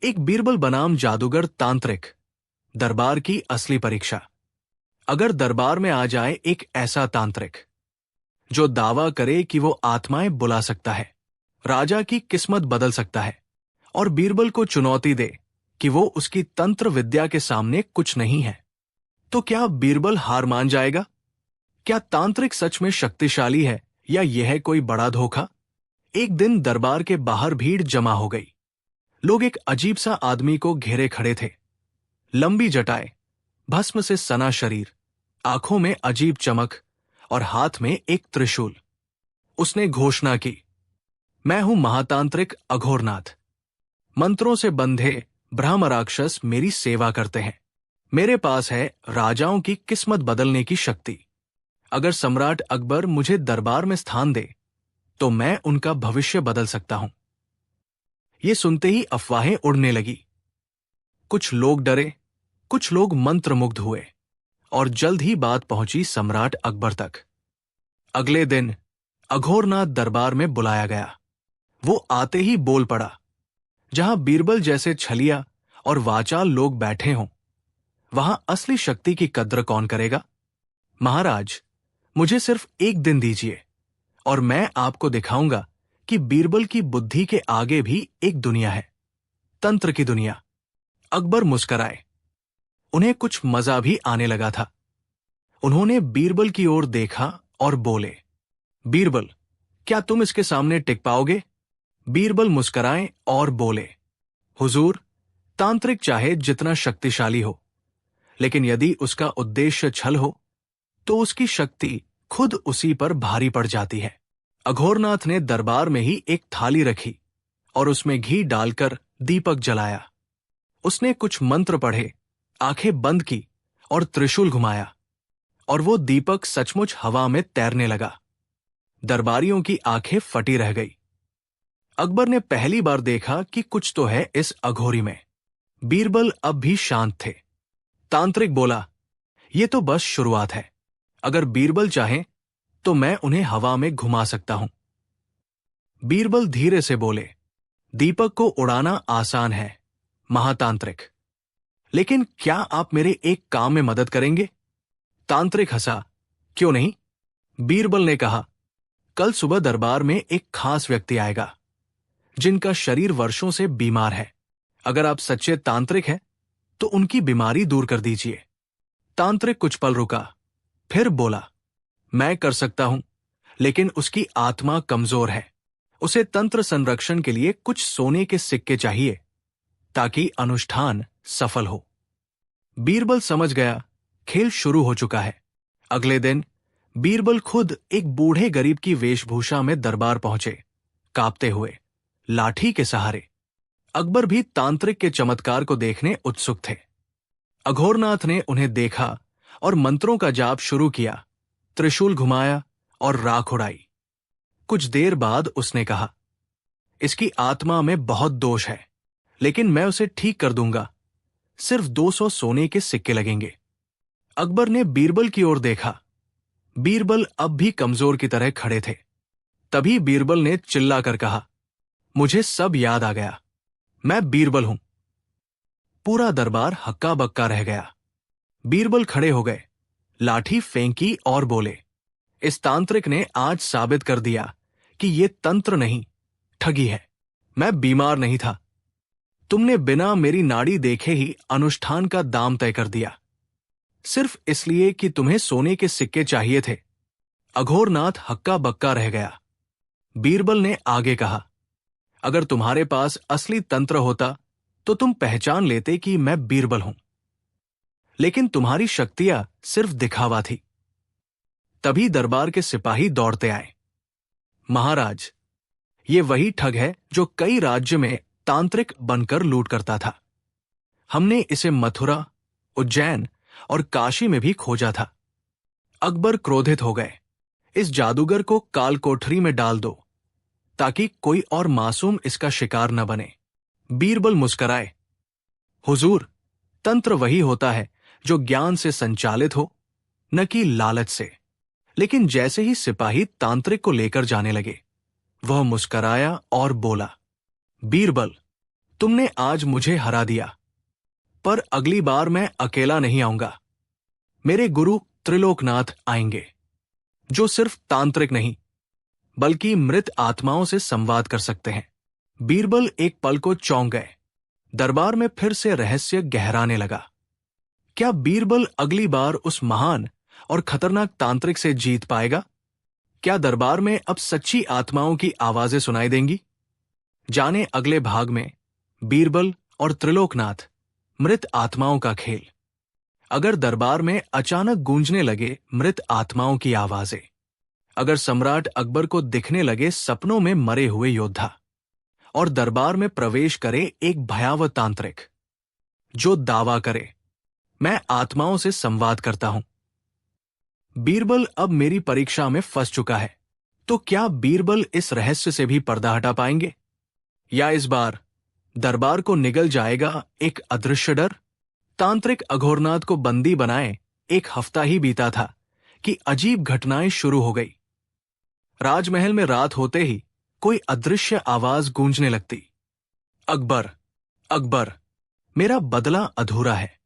एक बीरबल बनाम जादूगर तांत्रिक। दरबार की असली परीक्षा। अगर दरबार में आ जाए एक ऐसा तांत्रिक जो दावा करे कि वो आत्माएं बुला सकता है, राजा की किस्मत बदल सकता है, और बीरबल को चुनौती दे कि वो उसकी तंत्र विद्या के सामने कुछ नहीं है, तो क्या बीरबल हार मान जाएगा? क्या तांत्रिक सच में शक्तिशाली है या यह है कोई बड़ा धोखा? एक दिन दरबार के बाहर भीड़ जमा हो गई। लोग एक अजीब सा आदमी को घेरे खड़े थे। लंबी जटाएं, भस्म से सना शरीर, आंखों में अजीब चमक और हाथ में एक त्रिशूल। उसने घोषणा की, मैं हूं महातांत्रिक अघोरनाथ। मंत्रों से बंधे ब्रह्म राक्षस मेरी सेवा करते हैं। मेरे पास है राजाओं की किस्मत बदलने की शक्ति। अगर सम्राट अकबर मुझे दरबार में स्थान दे तो मैं उनका भविष्य बदल सकता हूं। ये सुनते ही अफवाहें उड़ने लगी। कुछ लोग डरे, कुछ लोग मंत्रमुग्ध हुए, और जल्द ही बात पहुंची सम्राट अकबर तक। अगले दिन अघोरनाथ दरबार में बुलाया गया। वो आते ही बोल पड़ा, जहां बीरबल जैसे छलिया और वाचाल लोग बैठे हों, वहां असली शक्ति की कद्र कौन करेगा? महाराज, मुझे सिर्फ एक दिन दीजिए और मैं आपको दिखाऊंगा कि बीरबल की बुद्धि के आगे भी एक दुनिया है, तंत्र की दुनिया। अकबर मुस्कराए। उन्हें कुछ मजा भी आने लगा था। उन्होंने बीरबल की ओर देखा और बोले, बीरबल, क्या तुम इसके सामने टिक पाओगे? बीरबल मुस्कराए और बोले, हुजूर, तांत्रिक चाहे जितना शक्तिशाली हो, लेकिन यदि उसका उद्देश्य छल हो तो उसकी शक्ति खुद उसी पर भारी पड़ जाती है। अघोरनाथ ने दरबार में ही एक थाली रखी और उसमें घी डालकर दीपक जलाया। उसने कुछ मंत्र पढ़े, आंखें बंद की और त्रिशूल घुमाया, और वो दीपक सचमुच हवा में तैरने लगा। दरबारियों की आंखें फटी रह गई। अकबर ने पहली बार देखा कि कुछ तो है इस अघोरी में। बीरबल अब भी शांत थे। तांत्रिक बोला, ये तो बस शुरुआत है। अगर बीरबल चाहे तो मैं उन्हें हवा में घुमा सकता हूं। बीरबल धीरे से बोले, दीपक को उड़ाना आसान है महातांत्रिक, लेकिन क्या आप मेरे एक काम में मदद करेंगे? तांत्रिक हंसा, क्यों नहीं? बीरबल ने कहा, कल सुबह दरबार में एक खास व्यक्ति आएगा जिनका शरीर वर्षों से बीमार है। अगर आप सच्चे तांत्रिक हैं तो उनकी बीमारी दूर कर दीजिए। तांत्रिक कुछ पल रुका, फिर बोला, मैं कर सकता हूं, लेकिन उसकी आत्मा कमजोर है। उसे तंत्र संरक्षण के लिए कुछ सोने के सिक्के चाहिए ताकि अनुष्ठान सफल हो। बीरबल समझ गया, खेल शुरू हो चुका है। अगले दिन बीरबल खुद एक बूढ़े गरीब की वेशभूषा में दरबार पहुंचे, कांपते हुए, लाठी के सहारे। अकबर भी तांत्रिक के चमत्कार को देखने उत्सुक थे। अघोरनाथ ने उन्हें देखा और मंत्रों का जाप शुरू किया, त्रिशूल घुमाया और राख उड़ाई। कुछ देर बाद उसने कहा, इसकी आत्मा में बहुत दोष है, लेकिन मैं उसे ठीक कर दूंगा। सिर्फ 200 सोने के सिक्के लगेंगे। अकबर ने बीरबल की ओर देखा। बीरबल अब भी कमजोर की तरह खड़े थे। तभी बीरबल ने चिल्लाकर कहा, मुझे सब याद आ गया, मैं बीरबल हूं। पूरा दरबार हक्का बक्का रह गया। बीरबल खड़े हो गए, लाठी फेंकी और बोले, इस तांत्रिक ने आज साबित कर दिया कि ये तंत्र नहीं, ठगी है। मैं बीमार नहीं था। तुमने बिना मेरी नाड़ी देखे ही अनुष्ठान का दाम तय कर दिया, सिर्फ इसलिए कि तुम्हें सोने के सिक्के चाहिए थे। अघोरनाथ हक्का बक्का रह गया। बीरबल ने आगे कहा, अगर तुम्हारे पास असली तंत्र होता तो तुम पहचान लेते कि मैं बीरबल हूं, लेकिन तुम्हारी शक्तियां सिर्फ दिखावा थी। तभी दरबार के सिपाही दौड़ते आए। महाराज, ये वही ठग है जो कई राज्य में तांत्रिक बनकर लूट करता था। हमने इसे मथुरा, उज्जैन और काशी में भी खोजा था। अकबर क्रोधित हो गए, इस जादूगर को काल कोठरी में डाल दो ताकि कोई और मासूम इसका शिकार न बने। बीरबल मुस्कराए, हुजूर, तंत्र वही होता है जो ज्ञान से संचालित हो, न कि लालच से। लेकिन जैसे ही सिपाही तांत्रिक को लेकर जाने लगे, वह मुस्कराया और बोला, बीरबल, तुमने आज मुझे हरा दिया, पर अगली बार मैं अकेला नहीं आऊंगा। मेरे गुरु त्रिलोकनाथ आएंगे, जो सिर्फ तांत्रिक नहीं बल्कि मृत आत्माओं से संवाद कर सकते हैं। बीरबल एक पल को चौंक गए। दरबार में फिर से रहस्य गहराने लगा। क्या बीरबल अगली बार उस महान और खतरनाक तांत्रिक से जीत पाएगा? क्या दरबार में अब सच्ची आत्माओं की आवाजें सुनाई देंगी? जाने अगले भाग में बीरबल और त्रिलोकनाथ, मृत आत्माओं का खेल। अगर दरबार में अचानक गूंजने लगे मृत आत्माओं की आवाजें, अगर सम्राट अकबर को दिखने लगे सपनों में मरे हुए योद्धा, और दरबार में प्रवेश करे एक भयावह तांत्रिक जो दावा करे, मैं आत्माओं से संवाद करता हूं। बीरबल अब मेरी परीक्षा में फंस चुका है, तो क्या बीरबल इस रहस्य से भी पर्दा हटा पाएंगे, या इस बार दरबार को निगल जाएगा एक अदृश्य डर? तांत्रिक अघोरनाथ को बंदी बनाए 1 हफ्ता ही बीता था कि अजीब घटनाएं शुरू हो गई। राजमहल में रात होते ही कोई अदृश्य आवाज गूंजने लगती, अकबर, अकबर, मेरा बदला अधूरा है।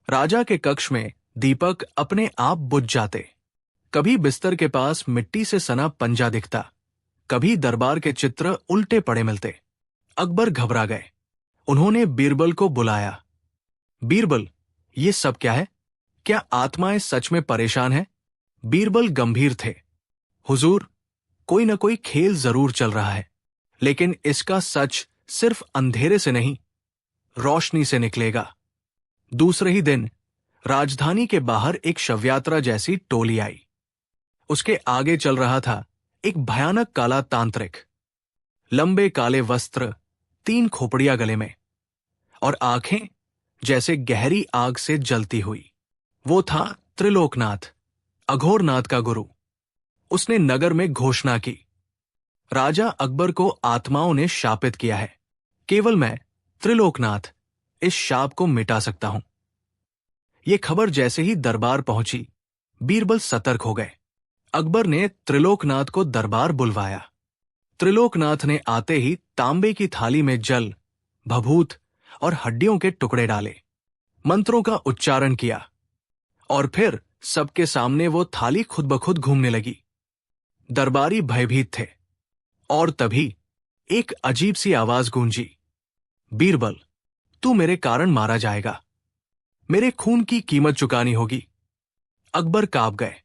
राजा के कक्ष में दीपक अपने आप बुझ जाते। कभी बिस्तर के पास मिट्टी से सना पंजा दिखता, कभी दरबार के चित्र उल्टे पड़े मिलते। अकबर घबरा गए। उन्होंने बीरबल को बुलाया। बीरबल, ये सब क्या है? क्या आत्माएं सच में परेशान हैं? बीरबल गंभीर थे। हुजूर, कोई न कोई खेल जरूर चल रहा है, लेकिन इसका सच सिर्फ अंधेरे से नहीं, रोशनी से निकलेगा। दूसरे ही दिन राजधानी के बाहर एक शवयात्रा जैसी टोली आई। उसके आगे चल रहा था एक भयानक काला तांत्रिक, लंबे काले वस्त्र, 3 खोपड़ियां गले में, और आंखें जैसे गहरी आग से जलती हुई। वो था त्रिलोकनाथ, अघोरनाथ का गुरु। उसने नगर में घोषणा की, राजा अकबर को आत्माओं ने शापित किया है। केवल मैं, त्रिलोकनाथ, इस शाप को मिटा सकता हूं। ये खबर जैसे ही दरबार पहुंची, बीरबल सतर्क हो गए। अकबर ने त्रिलोकनाथ को दरबार बुलवाया। त्रिलोकनाथ ने आते ही तांबे की थाली में जल, भभूत और हड्डियों के टुकड़े डाले, मंत्रों का उच्चारण किया, और फिर सबके सामने वो थाली खुद ब खुद घूमने लगी। दरबारी भयभीत थे, और तभी एक अजीब सी आवाज गूंजी, बीरबल, तू मेरे कारण मारा जाएगा, मेरे खून की कीमत चुकानी होगी। अकबर कांप गए।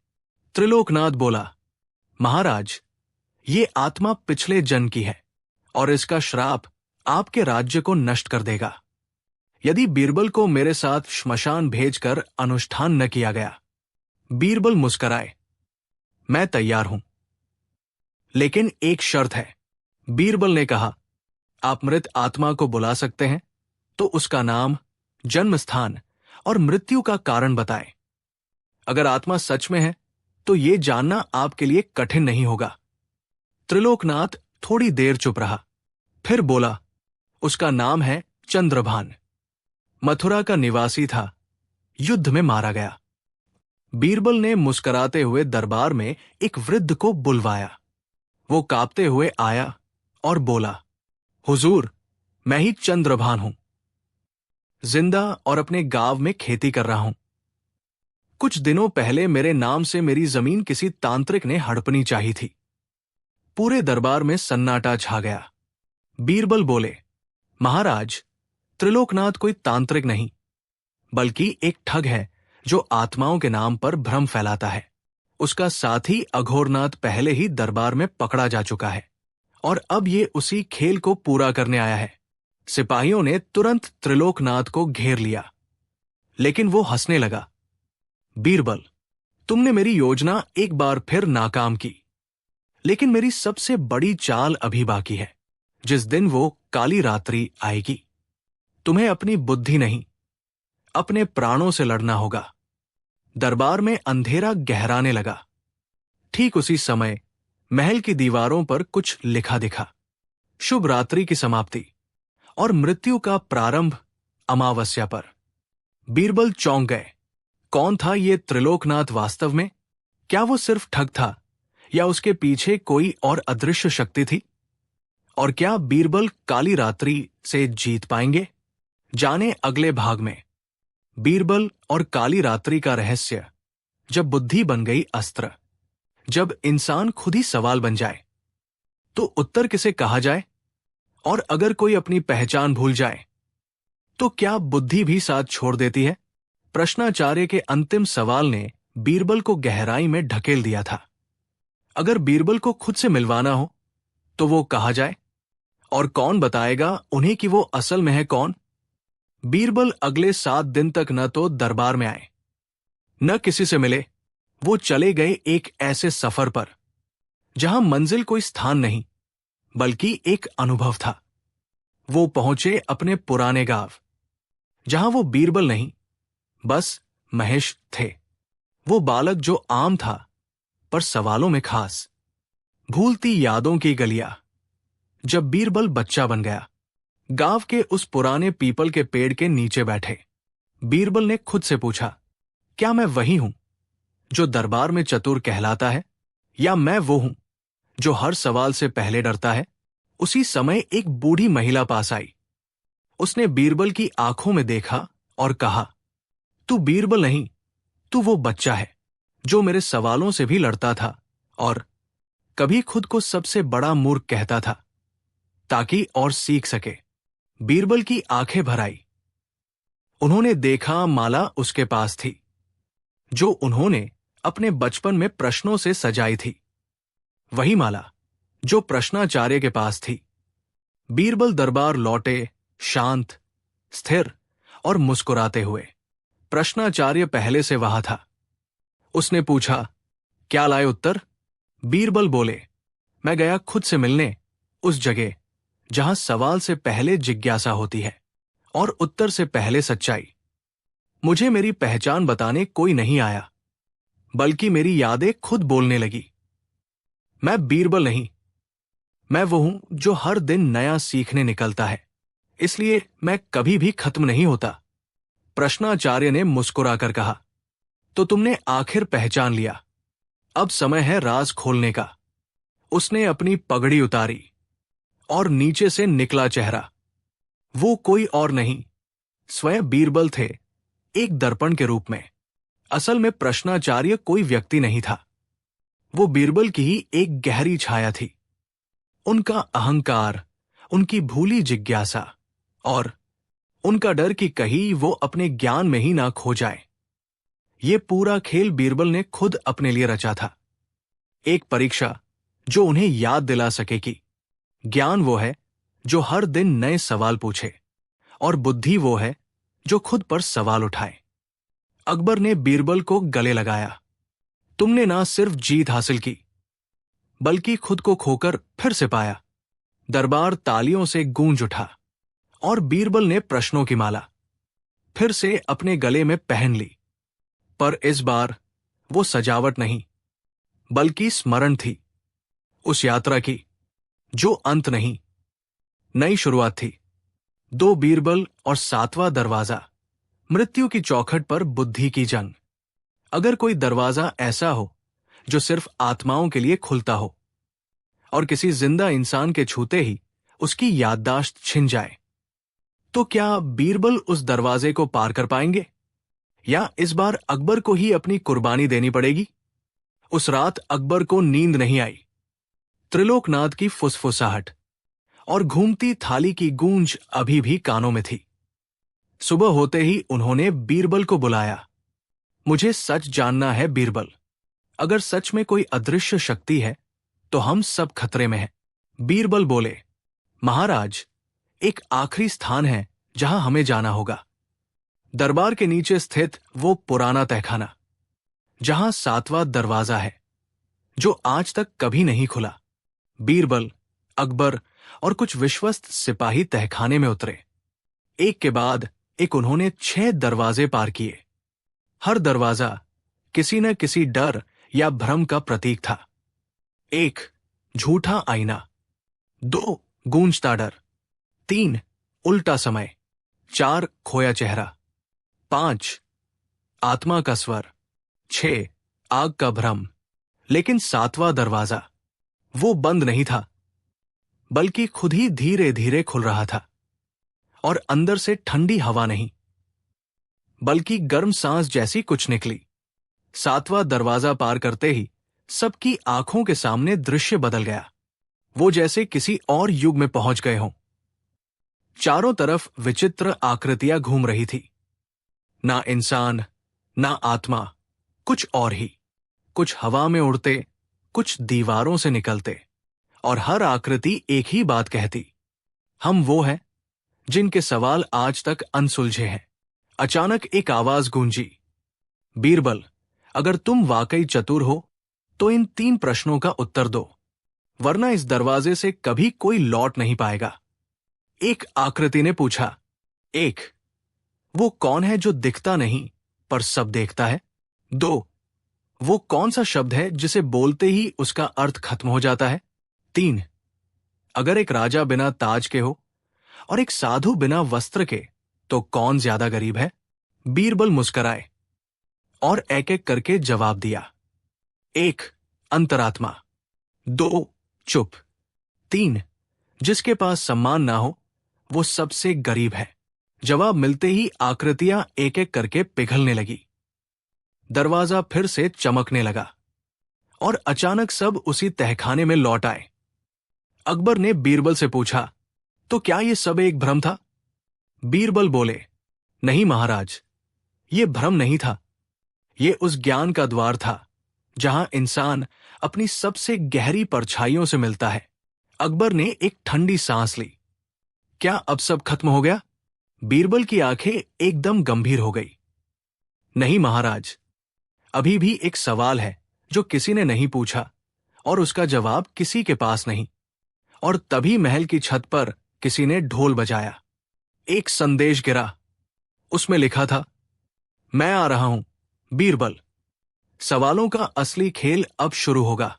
त्रिलोकनाथ बोला, महाराज, ये आत्मा पिछले जन्म की है, और इसका श्राप आपके राज्य को नष्ट कर देगा यदि बीरबल को मेरे साथ श्मशान भेजकर अनुष्ठान न किया गया। बीरबल मुस्कराए, मैं तैयार हूं, लेकिन एक शर्त है। बीरबल ने कहा, आप मृत आत्मा को बुला सकते हैं, तो उसका नाम, जन्म स्थान और मृत्यु का कारण बताएं। अगर आत्मा सच में है तो यह जानना आपके लिए कठिन नहीं होगा। त्रिलोकनाथ थोड़ी देर चुप रहा, फिर बोला, उसका नाम है चंद्रभान, मथुरा का निवासी था, युद्ध में मारा गया। बीरबल ने मुस्कुराते हुए दरबार में एक वृद्ध को बुलवाया। वो कांपते हुए आया और बोला, हुजूर, मैं ही चंद्रभान हूं, जिंदा और अपने गांव में खेती कर रहा हूं। कुछ दिनों पहले मेरे नाम से मेरी जमीन किसी तांत्रिक ने हड़पनी चाही थी। पूरे दरबार में सन्नाटा छा गया। बीरबल बोले, महाराज, त्रिलोकनाथ कोई तांत्रिक नहीं, बल्कि एक ठग है जो आत्माओं के नाम पर भ्रम फैलाता है। उसका साथी अघोरनाथ पहले ही दरबार में पकड़ा जा चुका है, और अब ये उसी खेल को पूरा करने आया है। सिपाहियों ने तुरंत त्रिलोकनाथ को घेर लिया, लेकिन वो हंसने लगा। बीरबल, तुमने मेरी योजना एक बार फिर नाकाम की, लेकिन मेरी सबसे बड़ी चाल अभी बाकी है। जिस दिन वो काली रात्रि आएगी, तुम्हें अपनी बुद्धि नहीं, अपने प्राणों से लड़ना होगा। दरबार में अंधेरा गहराने लगा। ठीक उसी समय महल की दीवारों पर कुछ लिखा दिखा, शुभ रात्रि की समाप्ति और मृत्यु का प्रारंभ अमावस्या पर। बीरबल चौंक गए। कौन था ये त्रिलोकनाथ वास्तव में? क्या वो सिर्फ ठग था, या उसके पीछे कोई और अदृश्य शक्ति थी? और क्या बीरबल काली रात्रि से जीत पाएंगे? जाने अगले भाग में बीरबल और काली रात्रि का रहस्य। जब बुद्धि बन गई अस्त्र, जब इंसान खुद ही सवाल बन जाए, तो उत्तर किसे कहा जाए? और अगर कोई अपनी पहचान भूल जाए, तो क्या बुद्धि भी साथ छोड़ देती है? प्रश्नाचार्य के अंतिम सवाल ने बीरबल को गहराई में ढकेल दिया था। अगर बीरबल को खुद से मिलवाना हो, तो वो कहा जाए, और कौन बताएगा उन्हें कि वो असल में है कौन? बीरबल अगले 7 दिन तक न तो दरबार में आए, न किसी से मिले। वो चले गए एक ऐसे सफर पर जहां मंजिल कोई स्थान नहीं, बल्कि एक अनुभव था। वो पहुंचे अपने पुराने गांव, जहां वो बीरबल नहीं, बस महेश थे। वो बालक जो आम था, पर सवालों में खास। भूलती यादों की गलियां। जब बीरबल बच्चा बन गया, गांव के उस पुराने पीपल के पेड़ के नीचे बैठे, बीरबल ने खुद से पूछा, क्या मैं वही हूं जो दरबार में चतुर कहलाता है, या मैं वो हूं जो हर सवाल से पहले डरता है? उसी समय एक बूढ़ी महिला पास आई। उसने बीरबल की आंखों में देखा और कहा, तू बीरबल नहीं, तू वो बच्चा है जो मेरे सवालों से भी लड़ता था और कभी खुद को सबसे बड़ा मूर्ख कहता था, ताकि और सीख सके। बीरबल की आंखें भर आई। उन्होंने देखा माला उसके पास थी, जो उन्होंने अपने बचपन में प्रश्नों से सजाई थी। वही माला जो प्रश्नाचार्य के पास थी। बीरबल दरबार लौटे, शांत, स्थिर और मुस्कुराते हुए। प्रश्नाचार्य पहले से वहां था। उसने पूछा, क्या लाए उत्तर? बीरबल बोले, मैं गया खुद से मिलने, उस जगह जहां सवाल से पहले जिज्ञासा होती है और उत्तर से पहले सच्चाई। मुझे मेरी पहचान बताने कोई नहीं आया, बल्कि मेरी यादें खुद बोलने लगी। मैं बीरबल नहीं, मैं वो हूं जो हर दिन नया सीखने निकलता है, इसलिए मैं कभी भी खत्म नहीं होता। प्रश्नाचार्य ने मुस्कुराकर कहा, तो तुमने आखिर पहचान लिया। अब समय है राज खोलने का। उसने अपनी पगड़ी उतारी और नीचे से निकला चेहरा। वो कोई और नहीं, स्वयं बीरबल थे, एक दर्पण के रूप में। असल में प्रश्नाचार्य कोई व्यक्ति नहीं था, वो बीरबल की ही एक गहरी छाया थी। उनका अहंकार, उनकी भूली जिज्ञासा और उनका डर कि कहीं वो अपने ज्ञान में ही ना खो जाए। ये पूरा खेल बीरबल ने खुद अपने लिए रचा था। एक परीक्षा जो उन्हें याद दिला सके कि ज्ञान वो है जो हर दिन नए सवाल पूछे, और बुद्धि वो है जो खुद पर सवाल उठाए। अकबर ने बीरबल को गले लगाया। तुमने ना सिर्फ जीत हासिल की, बल्कि खुद को खोकर फिर से पाया। दरबार तालियों से गूंज उठा और बीरबल ने प्रश्नों की माला फिर से अपने गले में पहन ली। पर इस बार वो सजावट नहीं, बल्कि स्मरण थी, उस यात्रा की जो अंत नहीं, नई शुरुआत थी। 2 बीरबल और 7वां दरवाजा। मृत्यु की चौखट पर बुद्धि की जंग। अगर कोई दरवाजा ऐसा हो जो सिर्फ आत्माओं के लिए खुलता हो, और किसी जिंदा इंसान के छूते ही उसकी याददाश्त छिन जाए, तो क्या बीरबल उस दरवाजे को पार कर पाएंगे, या इस बार अकबर को ही अपनी कुर्बानी देनी पड़ेगी? उस रात अकबर को नींद नहीं आई। त्रिलोकनाथ की फुसफुसाहट और घूमती थाली की गूंज अभी भी कानों में थी। सुबह होते ही उन्होंने बीरबल को बुलाया। मुझे सच जानना है बीरबल। अगर सच में कोई अदृश्य शक्ति है, तो हम सब खतरे में हैं। बीरबल बोले, महाराज, एक आखिरी स्थान है जहां हमें जाना होगा। दरबार के नीचे स्थित वो पुराना तहखाना, जहां 7वां दरवाजा है, जो आज तक कभी नहीं खुला। बीरबल, अकबर और कुछ विश्वस्त सिपाही तहखाने में उतरे। एक के बाद एक उन्होंने 6 दरवाजे पार किए। हर दरवाजा किसी न किसी डर या भ्रम का प्रतीक था। 1 झूठा आईना, 2 गूंजता डर, 3 उल्टा समय, 4 खोया चेहरा, 5 आत्मा का स्वर, 6 आग का भ्रम। लेकिन 7वां दरवाजा वो बंद नहीं था, बल्कि खुद ही धीरे धीरे खुल रहा था। और अंदर से ठंडी हवा नहीं, बल्कि गर्म सांस जैसी कुछ निकली। 7वां दरवाजा पार करते ही सबकी आंखों के सामने दृश्य बदल गया। वो जैसे किसी और युग में पहुंच गए हों। चारों तरफ विचित्र आकृतियां घूम रही थी। ना इंसान, ना आत्मा, कुछ और ही। कुछ हवा में उड़ते, कुछ दीवारों से निकलते, और हर आकृति एक ही बात कहती, हम वो हैं जिनके सवाल आज तक अनसुलझे हैं। अचानक एक आवाज गूंजी, बीरबल, अगर तुम वाकई चतुर हो तो इन 3 प्रश्नों का उत्तर दो, वरना इस दरवाजे से कभी कोई लौट नहीं पाएगा। एक आकृति ने पूछा, 1. वो कौन है जो दिखता नहीं पर सब देखता है? 2. वो कौन सा शब्द है जिसे बोलते ही उसका अर्थ खत्म हो जाता है? 3. अगर एक राजा बिना ताज के हो और एक साधु बिना वस्त्र के, तो कौन ज्यादा गरीब है? बीरबल मुस्कराए और एक एक करके जवाब दिया। 1. अंतरात्मा। 2. चुप। 3. जिसके पास सम्मान ना हो वो सबसे गरीब है। जवाब मिलते ही आकृतियां एक एक करके पिघलने लगी। दरवाजा फिर से चमकने लगा और अचानक सब उसी तहखाने में लौट आए। अकबर ने बीरबल से पूछा, तो क्या ये सब एक भ्रम था? बीरबल बोले, नहीं महाराज, ये भ्रम नहीं था। ये उस ज्ञान का द्वार था जहां इंसान अपनी सबसे गहरी परछाइयों से मिलता है। अकबर ने एक ठंडी सांस ली। क्या अब सब खत्म हो गया? बीरबल की आंखें एकदम गंभीर हो गई। नहीं महाराज, अभी भी एक सवाल है जो किसी ने नहीं पूछा और उसका जवाब किसी के पास नहीं। और तभी महल की छत पर किसी ने ढोल बजाया। एक संदेश गिरा। उसमें लिखा था, मैं आ रहा हूं बीरबल। सवालों का असली खेल अब शुरू होगा।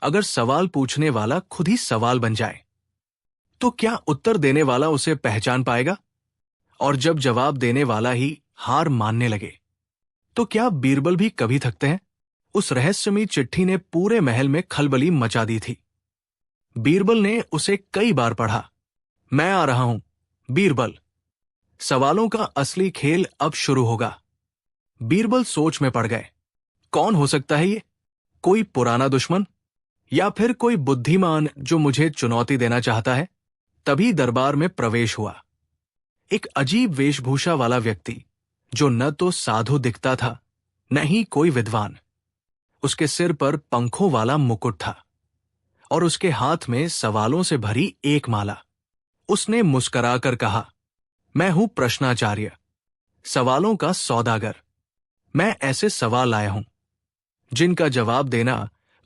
अगर सवाल पूछने वाला खुद ही सवाल बन जाए तो क्या उत्तर देने वाला उसे पहचान पाएगा? और जब जवाब देने वाला ही हार मानने लगे तो क्या बीरबल भी कभी थकते हैं? उस रहस्यमयी चिट्ठी ने पूरे महल में खलबली मचा दी थी। बीरबल ने उसे कई बार पढ़ा। मैं आ रहा हूं बीरबल। सवालों का असली खेल अब शुरू होगा। बीरबल सोच में पड़ गए। कौन हो सकता है ये? कोई पुराना दुश्मन या फिर कोई बुद्धिमान जो मुझे चुनौती देना चाहता है? तभी दरबार में प्रवेश हुआ एक अजीब वेशभूषा वाला व्यक्ति जो न तो साधु दिखता था न ही कोई विद्वान। उसके सिर पर पंखों वाला मुकुट था और उसके हाथ में सवालों से भरी एक माला। उसने मुस्कुराकर कहा, मैं हूं प्रश्नाचार्य, सवालों का सौदागर। मैं ऐसे सवाल लाया हूं जिनका जवाब देना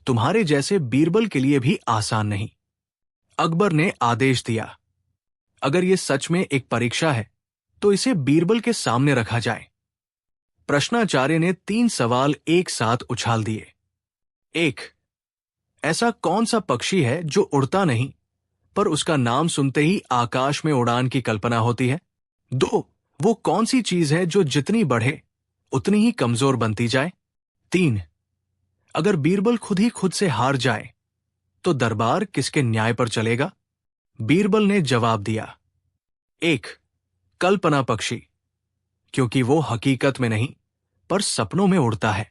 तुम्हारे जैसे बीरबल के लिए भी आसान नहीं। अकबर ने आदेश दिया, अगर यह सच में एक परीक्षा है तो इसे बीरबल के सामने रखा जाए। प्रश्नाचार्य ने 3 सवाल एक साथ उछाल दिए। 1. ऐसा कौन सा पक्षी है जो उड़ता नहीं पर उसका नाम सुनते ही आकाश में उड़ान की कल्पना होती है? 2. वो कौन सी चीज है जो जितनी बढ़े उतनी ही कमजोर बनती जाए? 3. अगर बीरबल खुद ही खुद से हार जाए तो दरबार किसके न्याय पर चलेगा? बीरबल ने जवाब दिया, 1. कल्पना पक्षी, क्योंकि वो हकीकत में नहीं पर सपनों में उड़ता है।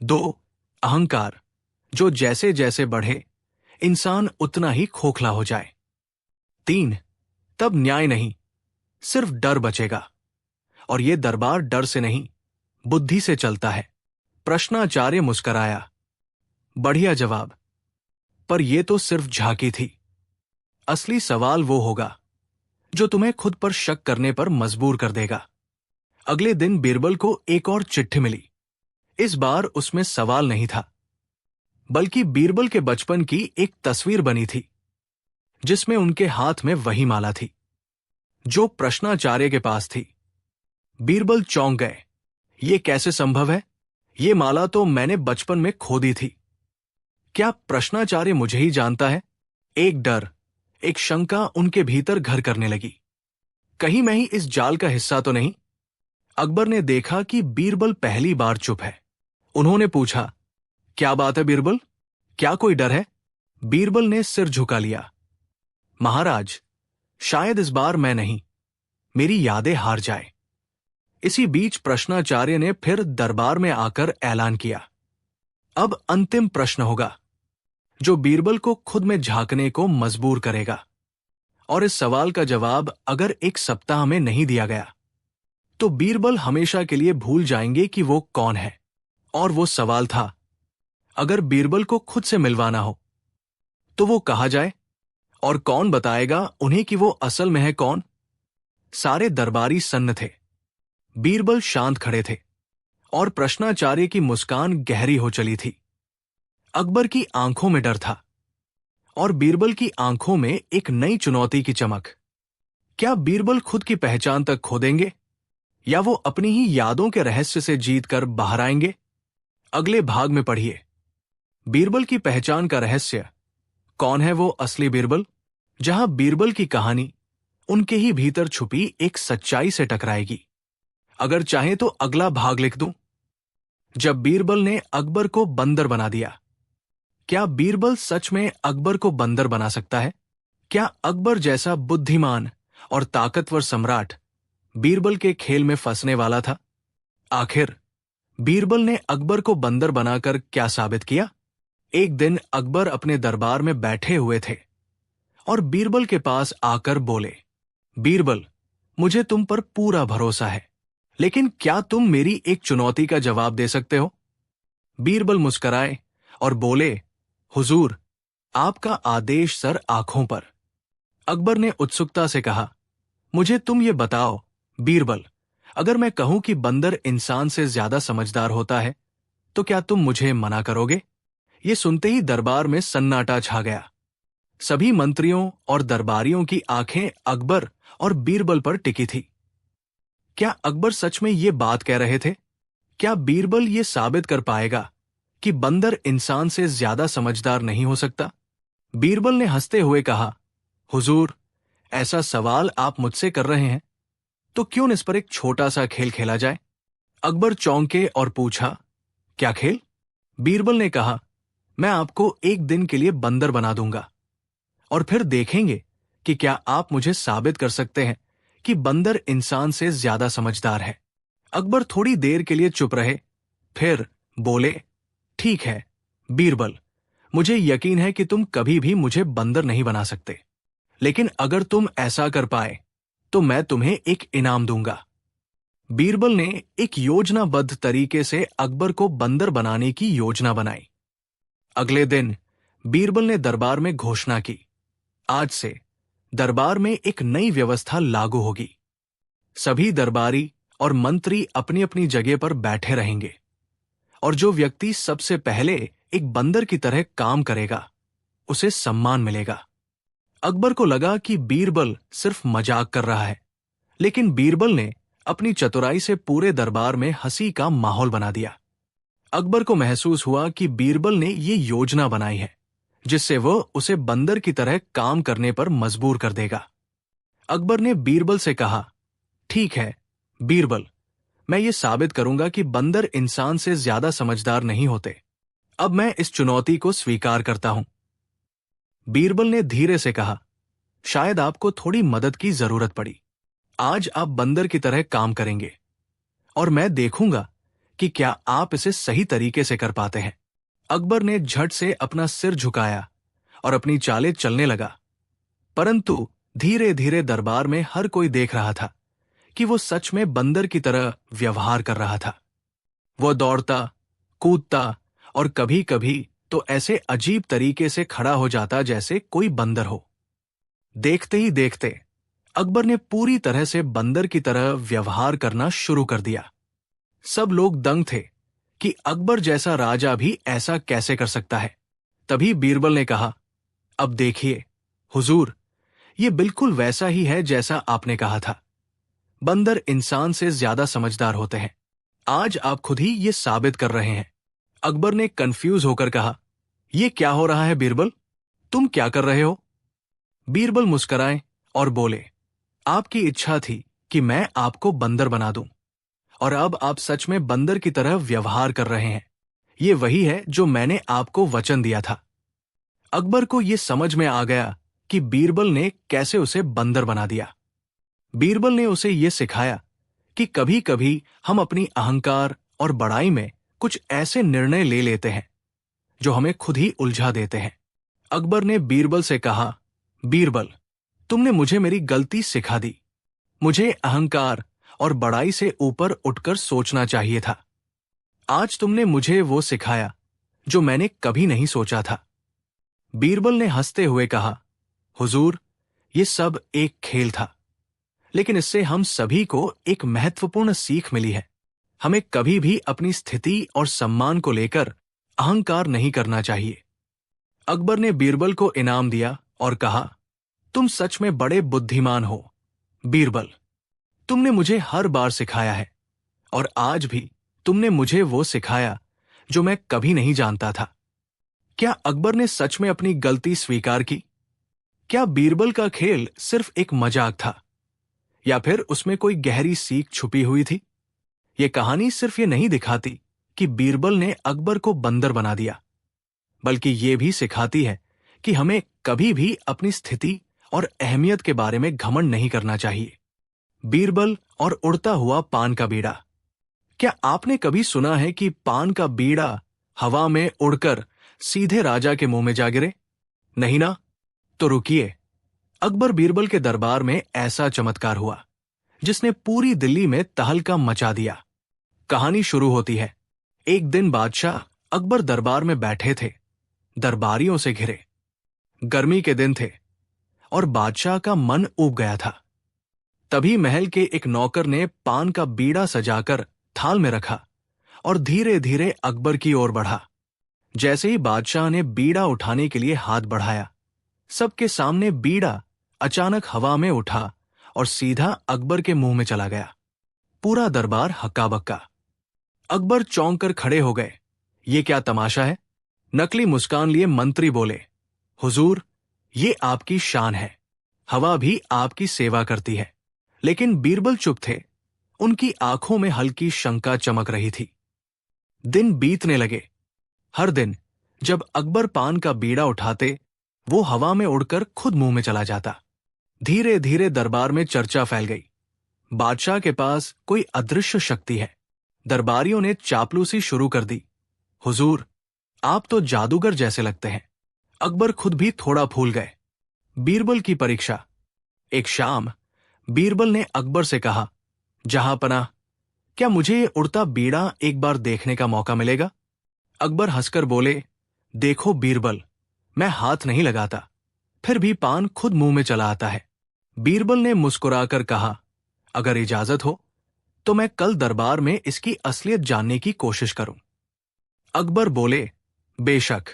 2. अहंकार, जो जैसे जैसे बढ़े इंसान उतना ही खोखला हो जाए। 3. तब न्याय नहीं, सिर्फ डर बचेगा, और ये दरबार डर से नहीं बुद्धि से चलता है। प्रश्नाचार्य मुस्कराया, बढ़िया जवाब, पर यह तो सिर्फ झांकी थी। असली सवाल वो होगा जो तुम्हें खुद पर शक करने पर मजबूर कर देगा। अगले दिन बीरबल को एक और चिट्ठी मिली। इस बार उसमें सवाल नहीं था, बल्कि बीरबल के बचपन की एक तस्वीर बनी थी जिसमें उनके हाथ में वही माला थी जो प्रश्नाचार्य के पास थी। बीरबल चौंक गए, ये कैसे संभव है? ये माला तो मैंने बचपन में खो दी थी। क्या प्रश्नाचार्य मुझे ही जानता है? एक डर, एक शंका उनके भीतर घर करने लगी। कहीं मैं ही इस जाल का हिस्सा तो नहीं? अकबर ने देखा कि बीरबल पहली बार चुप है। उन्होंने पूछा, क्या बात है बीरबल, क्या कोई डर है? बीरबल ने सिर झुका लिया। महाराज, शायद इस बार मैं नहीं, मेरी यादें हार जाए। इसी बीच प्रश्नाचार्य ने फिर दरबार में आकर ऐलान किया, अब अंतिम प्रश्न होगा जो बीरबल को खुद में झांकने को मजबूर करेगा। और इस सवाल का जवाब अगर एक सप्ताह में नहीं दिया गया तो बीरबल हमेशा के लिए भूल जाएंगे कि वो कौन है। और वो सवाल था, अगर बीरबल को खुद से मिलवाना हो तो वो कहा जाए, और कौन बताएगा उन्हें कि वो असल में है कौन? सारे दरबारी सन्न थे। बीरबल शांत खड़े थे और प्रश्नाचार्य की मुस्कान गहरी हो चली थी। अकबर की आंखों में डर था और बीरबल की आंखों में एक नई चुनौती की चमक। क्या बीरबल खुद की पहचान तक खो देंगे या वो अपनी ही यादों के रहस्य से जीतकर बाहर आएंगे? अगले भाग में पढ़िए, बीरबल की पहचान का रहस्य। कौन है वो असली बीरबल? जहां बीरबल की कहानी उनके ही भीतर छुपी एक सच्चाई से टकराएगी। अगर चाहे तो अगला भाग लिख दूं, जब बीरबल ने अकबर को बंदर बना दिया। क्या बीरबल सच में अकबर को बंदर बना सकता है? क्या अकबर जैसा बुद्धिमान और ताकतवर सम्राट बीरबल के खेल में फंसने वाला था? आखिर बीरबल ने अकबर को बंदर बनाकर क्या साबित किया? एक दिन अकबर अपने दरबार में बैठे हुए थे और बीरबल के पास आकर बोले, बीरबल, मुझे तुम पर पूरा भरोसा है, लेकिन क्या तुम मेरी एक चुनौती का जवाब दे सकते हो? बीरबल मुस्कुराए और बोले, हुजूर, आपका आदेश सर आंखों पर। अकबर ने उत्सुकता से कहा, मुझे तुम ये बताओ बीरबल, अगर मैं कहूं कि बंदर इंसान से ज्यादा समझदार होता है तो क्या तुम मुझे मना करोगे? ये सुनते ही दरबार में सन्नाटा छा गया। सभी मंत्रियों और दरबारियों की आंखें अकबर और बीरबल पर टिकी थी। क्या अकबर सच में ये बात कह रहे थे? क्या बीरबल ये साबित कर पाएगा कि बंदर इंसान से ज्यादा समझदार नहीं हो सकता? बीरबल ने हंसते हुए कहा, हुजूर, ऐसा सवाल आप मुझसे कर रहे हैं तो क्यों इस पर एक छोटा सा खेल खेला जाए? अकबर चौंके और पूछा, क्या खेल? बीरबल ने कहा, मैं आपको एक दिन के लिए बंदर बना दूंगा और फिर देखेंगे कि क्या आप मुझे साबित कर सकते हैं कि बंदर इंसान से ज्यादा समझदार है। अकबर थोड़ी देर के लिए चुप रहे, फिर बोले, ठीक है बीरबल, मुझे यकीन है कि तुम कभी भी मुझे बंदर नहीं बना सकते, लेकिन अगर तुम ऐसा कर पाए तो मैं तुम्हें एक इनाम दूंगा। बीरबल ने एक योजनाबद्ध तरीके से अकबर को बंदर बनाने की योजना बनाई। अगले दिन बीरबल ने दरबार में घोषणा की, आज से दरबार में एक नई व्यवस्था लागू होगी। सभी दरबारी और मंत्री अपनी अपनी जगह पर बैठे रहेंगे और जो व्यक्ति सबसे पहले एक बंदर की तरह काम करेगा उसे सम्मान मिलेगा। अकबर को लगा कि बीरबल सिर्फ मजाक कर रहा है, लेकिन बीरबल ने अपनी चतुराई से पूरे दरबार में हंसी का माहौल बना दिया। अकबर को महसूस हुआ कि बीरबल ने ये योजना बनाई है जिससे वह उसे बंदर की तरह काम करने पर मजबूर कर देगा। अकबर ने बीरबल से कहा, ठीक है बीरबल, मैं ये साबित करूंगा कि बंदर इंसान से ज्यादा समझदार नहीं होते। अब मैं इस चुनौती को स्वीकार करता हूं। बीरबल ने धीरे से कहा, शायद आपको थोड़ी मदद की जरूरत पड़ी। आज आप बंदर की तरह काम करेंगे और मैं देखूंगा कि क्या आप इसे सही तरीके से कर पाते हैं। अकबर ने झट से अपना सिर झुकाया और अपनी चालें चलने लगा, परंतु धीरे धीरे दरबार में हर कोई देख रहा था कि वो सच में बंदर की तरह व्यवहार कर रहा था। वो दौड़ता, कूदता और कभी कभी तो ऐसे अजीब तरीके से खड़ा हो जाता जैसे कोई बंदर हो। देखते ही देखते अकबर ने पूरी तरह से बंदर की तरह व्यवहार करना शुरू कर दिया। सब लोग दंग थे कि अकबर जैसा राजा भी ऐसा कैसे कर सकता है। तभी बीरबल ने कहा, अब देखिए हुजूर, ये बिल्कुल वैसा ही है जैसा आपने कहा था। बंदर इंसान से ज्यादा समझदार होते हैं। आज आप खुद ही ये साबित कर रहे हैं। अकबर ने कंफ्यूज होकर कहा, ये क्या हो रहा है बीरबल, तुम क्या कर रहे हो? बीरबल मुस्कुराए और बोले, आपकी इच्छा थी कि मैं आपको बंदर बना दूं और अब आप सच में बंदर की तरह व्यवहार कर रहे हैं। ये वही है जो मैंने आपको वचन दिया था। अकबर को ये समझ में आ गया कि बीरबल ने कैसे उसे बंदर बना दिया। बीरबल ने उसे यह सिखाया कि कभी कभी हम अपनी अहंकार और बड़ाई में कुछ ऐसे निर्णय ले लेते हैं जो हमें खुद ही उलझा देते हैं। अकबर ने बीरबल से कहा, बीरबल, तुमने मुझे मेरी गलती सिखा दी। मुझे अहंकार और बड़ाई से ऊपर उठकर सोचना चाहिए था। आज तुमने मुझे वो सिखाया जो मैंने कभी नहीं सोचा था। बीरबल ने हंसते हुए कहा, हुजूर, ये सब एक खेल था, लेकिन इससे हम सभी को एक महत्वपूर्ण सीख मिली है। हमें कभी भी अपनी स्थिति और सम्मान को लेकर अहंकार नहीं करना चाहिए। अकबर ने बीरबल को इनाम दिया और कहा, तुम सच में बड़े बुद्धिमान हो बीरबल। तुमने मुझे हर बार सिखाया है और आज भी तुमने मुझे वो सिखाया जो मैं कभी नहीं जानता था। क्या अकबर ने सच में अपनी गलती स्वीकार की? क्या बीरबल का खेल सिर्फ एक मजाक था या फिर उसमें कोई गहरी सीख छुपी हुई थी? ये कहानी सिर्फ ये नहीं दिखाती कि बीरबल ने अकबर को बंदर बना दिया, बल्कि ये भी सिखाती है कि हमें कभी भी अपनी स्थिति और अहमियत के बारे में घमंड नहीं करना चाहिए। बीरबल और उड़ता हुआ पान का बीड़ा। क्या आपने कभी सुना है कि पान का बीड़ा हवा में उड़कर सीधे राजा के मुंह में जा गिरे? नहीं ना? तो रुकिए, अकबर बीरबल के दरबार में ऐसा चमत्कार हुआ जिसने पूरी दिल्ली में तहलका मचा दिया। कहानी शुरू होती है। एक दिन बादशाह अकबर दरबार में बैठे थे, दरबारियों से घिरे। गर्मी के दिन थे और बादशाह का मन ऊब गया था। तभी महल के एक नौकर ने पान का बीड़ा सजाकर थाल में रखा और धीरे धीरे अकबर की ओर बढ़ा। जैसे ही बादशाह ने बीड़ा उठाने के लिए हाथ बढ़ाया, सबके सामने बीड़ा अचानक हवा में उठा और सीधा अकबर के मुंह में चला गया। पूरा दरबार हक्का बक्का। अकबर चौंक कर खड़े हो गए। ये क्या तमाशा है? नकली मुस्कान लिए मंत्री बोले, हुजूर, ये आपकी शान है। हवा भी आपकी सेवा करती है। लेकिन बीरबल चुप थे। उनकी आंखों में हल्की शंका चमक रही थी। दिन बीतने लगे। हर दिन जब अकबर पान का बीड़ा उठाते, वो हवा में उड़कर खुद मुंह में चला जाता। धीरे धीरे दरबार में चर्चा फैल गई। बादशाह के पास कोई अदृश्य शक्ति है। दरबारियों ने चापलूसी शुरू कर दी। हुजूर, आप तो जादूगर जैसे लगते हैं। अकबर खुद भी थोड़ा फूल गए। बीरबल की परीक्षा। एक शाम बीरबल ने अकबर से कहा, जहांपनाह, क्या मुझे ये उड़ता बीड़ा एक बार देखने का मौका मिलेगा? अकबर हंसकर बोले, देखो बीरबल, मैं हाथ नहीं लगाता, फिर भी पान खुद मुंह में चला आता है। बीरबल ने मुस्कुराकर कहा, अगर इजाजत हो तो मैं कल दरबार में इसकी असलियत जानने की कोशिश करूं। अकबर बोले, बेशक,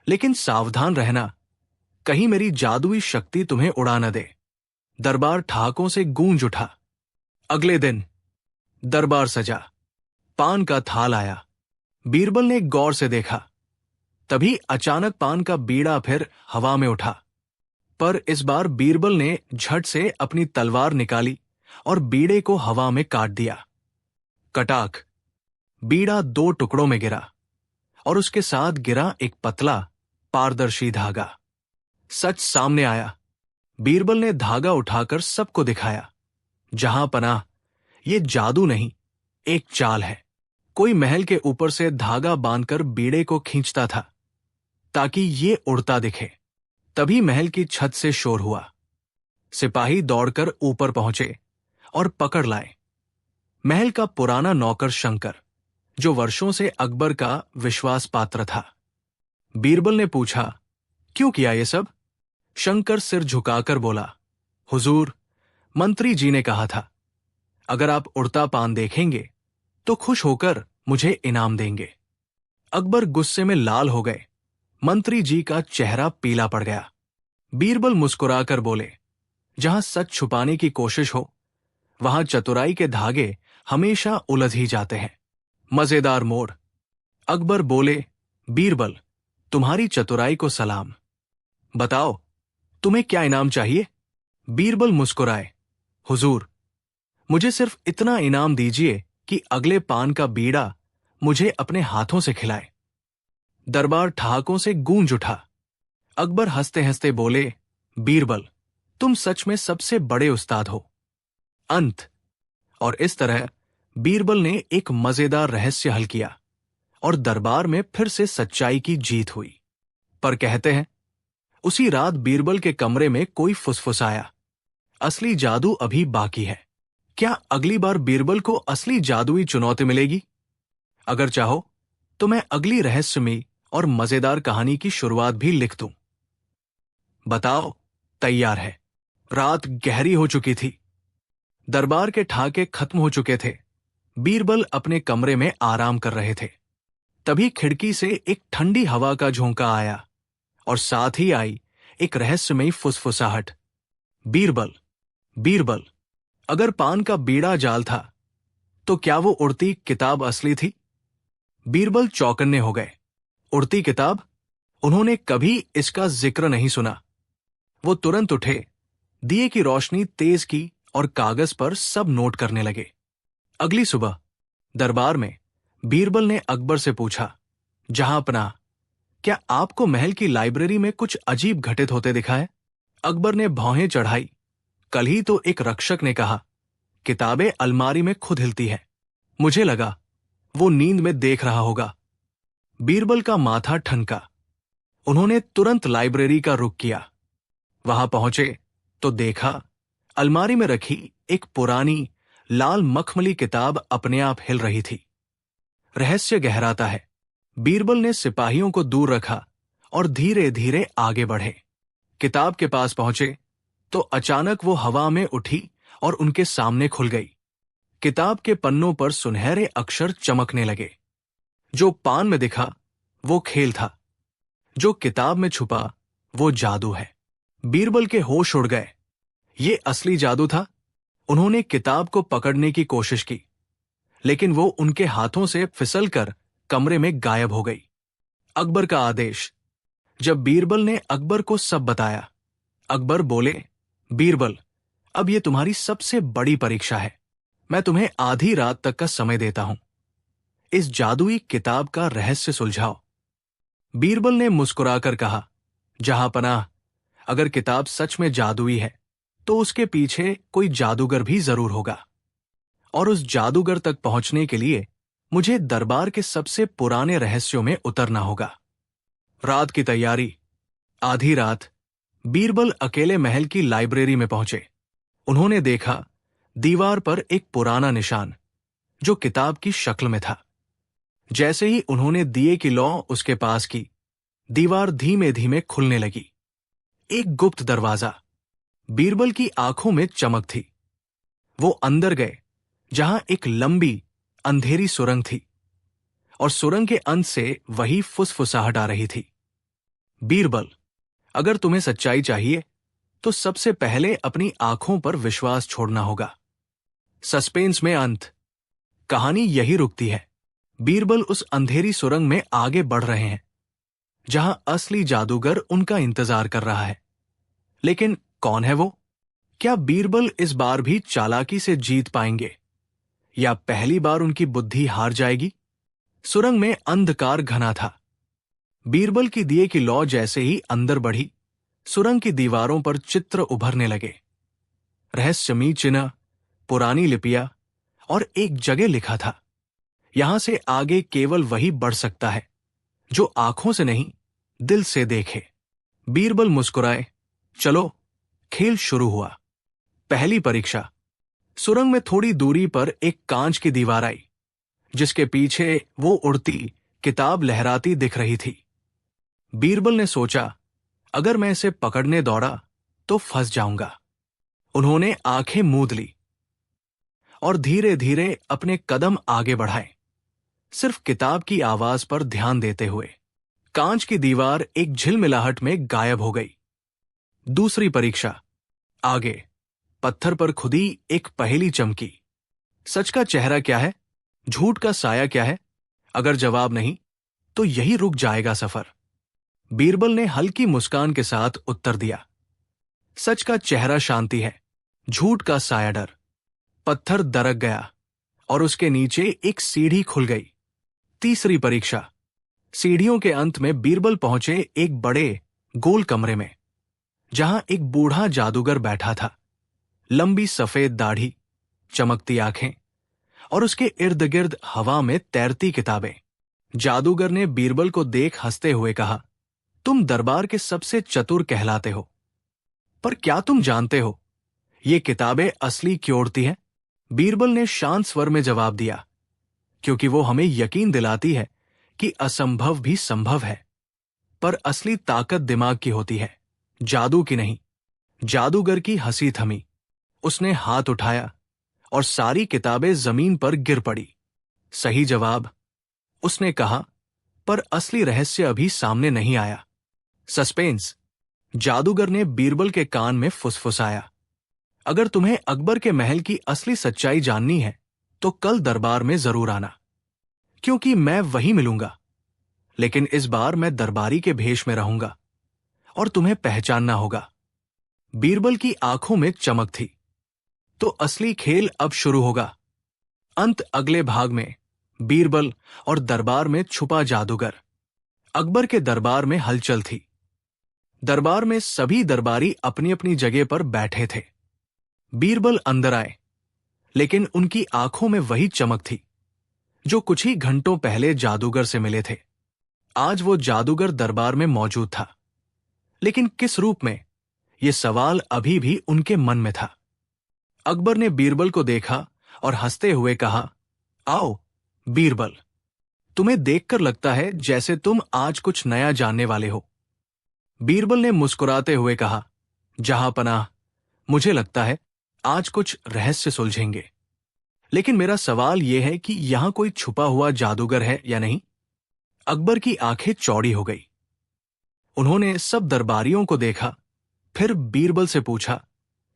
लेकिन सावधान रहना, कहीं मेरी जादुई शक्ति तुम्हें उड़ा न दे। दरबार ठहाकों से गूंज उठा। अगले दिन दरबार सजा। पान का थाल आया। बीरबल ने गौर से देखा। तभी अचानक पान का बीड़ा फिर हवा में उठा, पर इस बार बीरबल ने झट से अपनी तलवार निकाली और बीड़े को हवा में काट दिया। कटाक, बीड़ा 2 टुकड़ों में गिरा और उसके साथ गिरा एक पतला पारदर्शी धागा। सच सामने आया। बीरबल ने धागा उठाकर सबको दिखाया। जहांपनाह, ये जादू नहीं, एक चाल है। कोई महल के ऊपर से धागा बांधकर बीड़े को खींचता था ताकि ये उड़ता दिखे। तभी महल की छत से शोर हुआ। सिपाही दौड़कर ऊपर पहुंचे और पकड़ लाए महल का पुराना नौकर शंकर, जो वर्षों से अकबर का विश्वास पात्र था। बीरबल ने पूछा, क्यों किया ये सब? शंकर सिर झुकाकर बोला, हुजूर, मंत्री जी ने कहा था, अगर आप उड़ता पान देखेंगे तो खुश होकर मुझे इनाम देंगे। अकबर गुस्से में लाल हो गए। मंत्री जी का चेहरा पीला पड़ गया। बीरबल मुस्कुराकर बोले, जहां सच छुपाने की कोशिश हो, वहां चतुराई के धागे हमेशा उलझ ही जाते हैं। मजेदार मोड़। अकबर बोले, बीरबल, तुम्हारी चतुराई को सलाम। बताओ, तुम्हें क्या इनाम चाहिए? बीरबल मुस्कुराए, हुजूर, मुझे सिर्फ इतना इनाम दीजिए कि अगले पान का बीड़ा मुझे अपने हाथों से खिलाए। दरबार ठहाकों से गूंज उठा। अकबर हंसते हंसते बोले, बीरबल, तुम सच में सबसे बड़े उस्ताद हो। अंत। और इस तरह बीरबल ने एक मजेदार रहस्य हल किया और दरबार में फिर से सच्चाई की जीत हुई। पर कहते हैं, उसी रात बीरबल के कमरे में कोई फुसफुसाया, असली जादू अभी बाकी है। क्या अगली बार बीरबल को असली जादुई चुनौती मिलेगी? अगर चाहो तो मैं अगली रहस्यमयी और मजेदार कहानी की शुरुआत भी लिख दूं। बताओ, तैयार है? रात गहरी हो चुकी थी। दरबार के ठाके खत्म हो चुके थे। बीरबल अपने कमरे में आराम कर रहे थे। तभी खिड़की से एक ठंडी हवा का झोंका आया और साथ ही आई एक रहस्यमयी फुसफुसाहट। बीरबल, बीरबल, अगर पान का बीड़ा जाल था तो क्या वो उड़ती किताब असली थी? बीरबल चौकन्ने हो गए। उड़ती किताब? उन्होंने कभी इसका जिक्र नहीं सुना। वो तुरंत उठे, दिए की रोशनी तेज की और कागज पर सब नोट करने लगे। अगली सुबह दरबार में बीरबल ने अकबर से पूछा, जहांपनाह, क्या आपको महल की लाइब्रेरी में कुछ अजीब घटित होते दिखा है? अकबर ने भौहें चढ़ाई। कल ही तो एक रक्षक ने कहा, किताबें अलमारी में खुद हिलती है। मुझे लगा वो नींद में देख रहा होगा। बीरबल का माथा ठनका। उन्होंने तुरंत लाइब्रेरी का रुख किया। वहां पहुंचे तो देखा, अलमारी में रखी एक पुरानी लाल मखमली किताब अपने आप हिल रही थी। रहस्य गहराता है। बीरबल ने सिपाहियों को दूर रखा और धीरे धीरे आगे बढ़े। किताब के पास पहुंचे तो अचानक वो हवा में उठी और उनके सामने खुल गई। किताब के पन्नों पर सुनहरे अक्षर चमकने लगे। जो पान में दिखा वो खेल था, जो किताब में छुपा वो जादू है। बीरबल के होश उड़ गए। ये असली जादू था। उन्होंने किताब को पकड़ने की कोशिश की, लेकिन वो उनके हाथों से फिसलकर कमरे में गायब हो गई। अकबर का आदेश। जब बीरबल ने अकबर को सब बताया, अकबर बोले, बीरबल, अब ये तुम्हारी सबसे बड़ी परीक्षा है। मैं तुम्हें आधी रात तक का समय देता हूं। इस जादुई किताब का रहस्य सुलझाओ। बीरबल ने मुस्कुराकर कहा, जहांपनाह, अगर किताब सच में जादुई है तो उसके पीछे कोई जादूगर भी जरूर होगा, और उस जादूगर तक पहुंचने के लिए मुझे दरबार के सबसे पुराने रहस्यों में उतरना होगा। रात की तैयारी। आधी रात बीरबल अकेले महल की लाइब्रेरी में पहुंचे। उन्होंने देखा दीवार पर एक पुराना निशान, जो किताब की शक्ल में था। जैसे ही उन्होंने दिए की लौ उसके पास की, दीवार धीमे धीमे खुलने लगी। एक गुप्त दरवाजा। बीरबल की आंखों में चमक थी। वो अंदर गए, जहां एक लंबी अंधेरी सुरंग थी और सुरंग के अंत से वही फुसफुसाहट आ रही थी। बीरबल, अगर तुम्हें सच्चाई चाहिए तो सबसे पहले अपनी आंखों पर विश्वास छोड़ना होगा। सस्पेंस में अंत। कहानी यही रुकती है। बीरबल उस अंधेरी सुरंग में आगे बढ़ रहे हैं, जहां असली जादूगर उनका इंतजार कर रहा है। लेकिन कौन है वो? क्या बीरबल इस बार भी चालाकी से जीत पाएंगे, या पहली बार उनकी बुद्धि हार जाएगी? सुरंग में अंधकार घना था। बीरबल की दिए की लौ जैसे ही अंदर बढ़ी, सुरंग की दीवारों पर चित्र उभरने लगे। रहस्यमयी चिन्ह, पुरानी लिपियां, और एक जगह लिखा था, यहां से आगे केवल वही बढ़ सकता है जो आंखों से नहीं, दिल से देखे। बीरबल मुस्कुराए। चलो, खेल शुरू हुआ। पहली परीक्षा। सुरंग में थोड़ी दूरी पर एक कांच की दीवार आई, जिसके पीछे वो उड़ती किताब लहराती दिख रही थी। बीरबल ने सोचा, अगर मैं इसे पकड़ने दौड़ा तो फंस जाऊंगा। उन्होंने आंखें मूंद ली और धीरे धीरे अपने कदम आगे बढ़ाए, सिर्फ किताब की आवाज पर ध्यान देते हुए। कांच की दीवार एक झिलमिलाहट में गायब हो गई। दूसरी परीक्षा। आगे पत्थर पर खुदी एक पहेली चमकी। सच का चेहरा क्या है? झूठ का साया क्या है? अगर जवाब नहीं तो यही रुक जाएगा सफर। बीरबल ने हल्की मुस्कान के साथ उत्तर दिया, सच का चेहरा शांति है, झूठ का साया डर। पत्थर दरक गया और उसके नीचे एक सीढ़ी खुल गई। तीसरी परीक्षा। सीढ़ियों के अंत में बीरबल पहुंचे एक बड़े गोल कमरे में, जहां एक बूढ़ा जादूगर बैठा था। लंबी सफेद दाढ़ी, चमकती आंखें और उसके इर्द गिर्द हवा में तैरती किताबें। जादूगर ने बीरबल को देख हंसते हुए कहा, तुम दरबार के सबसे चतुर कहलाते हो, पर क्या तुम जानते हो ये किताबें असली क्यों उड़ती हैं? बीरबल ने शांत स्वर में जवाब दिया, क्योंकि वो हमें यकीन दिलाती है कि असंभव भी संभव है, पर असली ताकत दिमाग की होती है, जादू की नहीं। जादूगर की हंसी थमी। उसने हाथ उठाया और सारी किताबें जमीन पर गिर पड़ी। सही जवाब, उसने कहा, पर असली रहस्य अभी सामने नहीं आया। सस्पेंस। जादूगर ने बीरबल के कान में फुसफुसाया, अगर तुम्हें अकबर के महल की असली सच्चाई जाननी है तो कल दरबार में जरूर आना, क्योंकि मैं वहीं मिलूंगा। लेकिन इस बार मैं दरबारी के भेष में रहूंगा और तुम्हें पहचानना होगा। बीरबल की आंखों में चमक थी। तो असली खेल अब शुरू होगा। अंत अगले भाग में। बीरबल और दरबार में छुपा जादूगर। अकबर के दरबार में हलचल थी। दरबार में सभी दरबारी अपनी अपनी जगह पर बैठे थे। बीरबल अंदर आए, लेकिन उनकी आंखों में वही चमक थी जो कुछ ही घंटों पहले जादूगर से मिले थे। आज वो जादूगर दरबार में मौजूद था, लेकिन किस रूप में, ये सवाल अभी भी उनके मन में था। अकबर ने बीरबल को देखा और हंसते हुए कहा, आओ बीरबल, तुम्हें देखकर लगता है जैसे तुम आज कुछ नया जानने वाले हो। बीरबल ने मुस्कुराते हुए कहा, जहांपनाह, मुझे लगता है आज कुछ रहस्य सुलझेंगे। लेकिन मेरा सवाल यह है कि यहां कोई छुपा हुआ जादूगर है या नहीं? अकबर की आंखें चौड़ी हो गई। उन्होंने सब दरबारियों को देखा, फिर बीरबल से पूछा,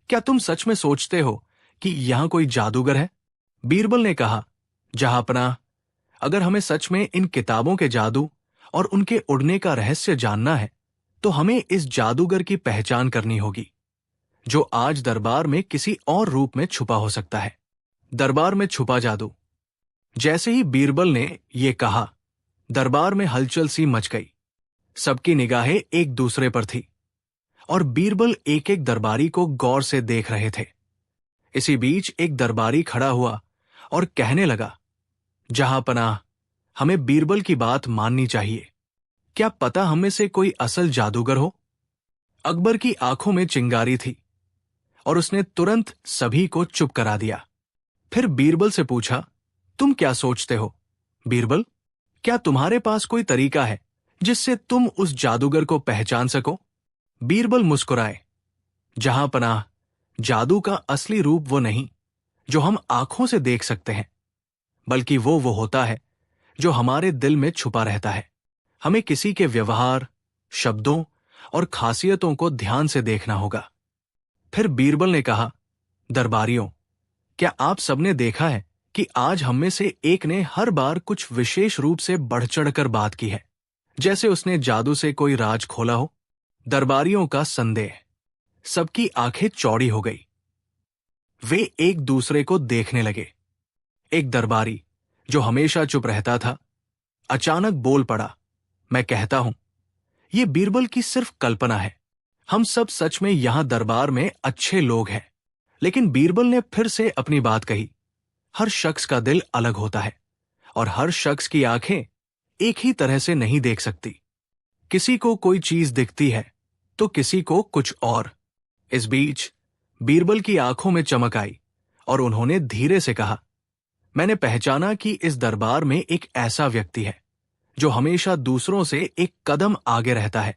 क्या तुम सच में सोचते हो कि यहां कोई जादूगर है? बीरबल ने कहा, जहांपनाह, अगर हमें सच में इन किताबों के जादू और उनके उड़ने का रहस्य जानना है तो हमें इस जादूगर की पहचान करनी होगी, जो आज दरबार में किसी और रूप में छुपा हो सकता है। दरबार में छुपा जादू। जैसे ही बीरबल ने ये कहा, दरबार में हलचल सी मच गई। सबकी निगाहें एक दूसरे पर थी और बीरबल एक एक दरबारी को गौर से देख रहे थे। इसी बीच एक दरबारी खड़ा हुआ और कहने लगा, जहांपनाह, हमें बीरबल की बात माननी चाहिए। क्या पता हम में से कोई असल जादूगर हो? अकबर की आंखों में चिंगारी थी और उसने तुरंत सभी को चुप करा दिया। फिर बीरबल से पूछा, तुम क्या सोचते हो बीरबल? क्या तुम्हारे पास कोई तरीका है जिससे तुम उस जादूगर को पहचान सको? बीरबल मुस्कुराए, जहांपनाह, जादू का असली रूप वो नहीं जो हम आंखों से देख सकते हैं, बल्कि वो होता है जो हमारे दिल में छुपा रहता है। हमें किसी के व्यवहार, शब्दों और खासियतों को ध्यान से देखना होगा। फिर बीरबल ने कहा, दरबारियों, क्या आप सबने देखा है कि आज हम में से एक ने हर बार कुछ विशेष रूप से बढ़ चढ़कर बात की है, जैसे उसने जादू से कोई राज खोला हो? दरबारियों का संदेह। सबकी आंखें चौड़ी हो गई। वे एक दूसरे को देखने लगे। एक दरबारी, जो हमेशा चुप रहता था, अचानक बोल पड़ा, मैं कहता हूं, ये बीरबल की सिर्फ कल्पना है। हम सब सच में यहां दरबार में अच्छे लोग हैं। लेकिन बीरबल ने फिर से अपनी बात कही, हर शख्स का दिल अलग होता है और हर शख्स की आंखें एक ही तरह से नहीं देख सकती। किसी को कोई चीज दिखती है तो किसी को कुछ और। इस बीच बीरबल की आंखों में चमक आई और उन्होंने धीरे से कहा, मैंने पहचाना कि इस दरबार में एक ऐसा व्यक्ति है जो हमेशा दूसरों से एक कदम आगे रहता है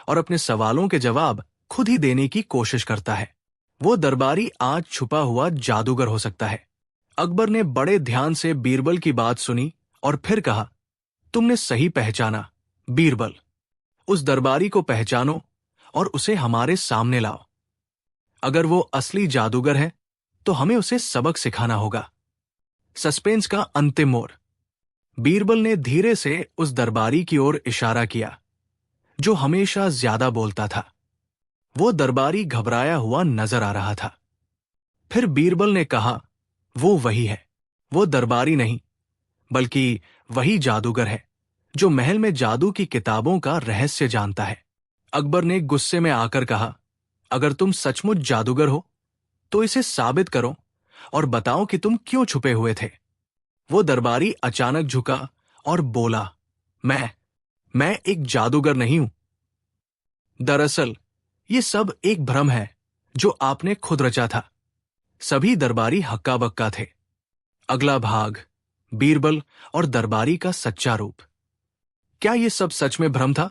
और अपने सवालों के जवाब खुद ही देने की कोशिश करता है। वो दरबारी आज छुपा हुआ जादूगर हो सकता है। अकबर ने बड़े ध्यान से बीरबल की बात सुनी और फिर कहा, तुमने सही पहचाना बीरबल। उस दरबारी को पहचानो और उसे हमारे सामने लाओ। अगर वो असली जादूगर है तो हमें उसे सबक सिखाना होगा। सस्पेंस का अंतिम मोड़। बीरबल ने धीरे से उस दरबारी की ओर इशारा किया जो हमेशा ज्यादा बोलता था। वो दरबारी घबराया हुआ नजर आ रहा था। फिर बीरबल ने कहा, वो वही है। वो दरबारी नहीं, बल्कि वही जादूगर है जो महल में जादू की किताबों का रहस्य जानता है। अकबर ने गुस्से में आकर कहा, अगर तुम सचमुच जादूगर हो तो इसे साबित करो और बताओ कि तुम क्यों छुपे हुए थे। वो दरबारी अचानक झुका और बोला, मैं एक जादूगर नहीं हूं। दरअसल ये सब एक भ्रम है जो आपने खुद रचा था। सभी दरबारी हक्का बक्का थे। अगला भाग, बीरबल और दरबारी का सच्चा रूप। क्या ये सब सच में भ्रम था?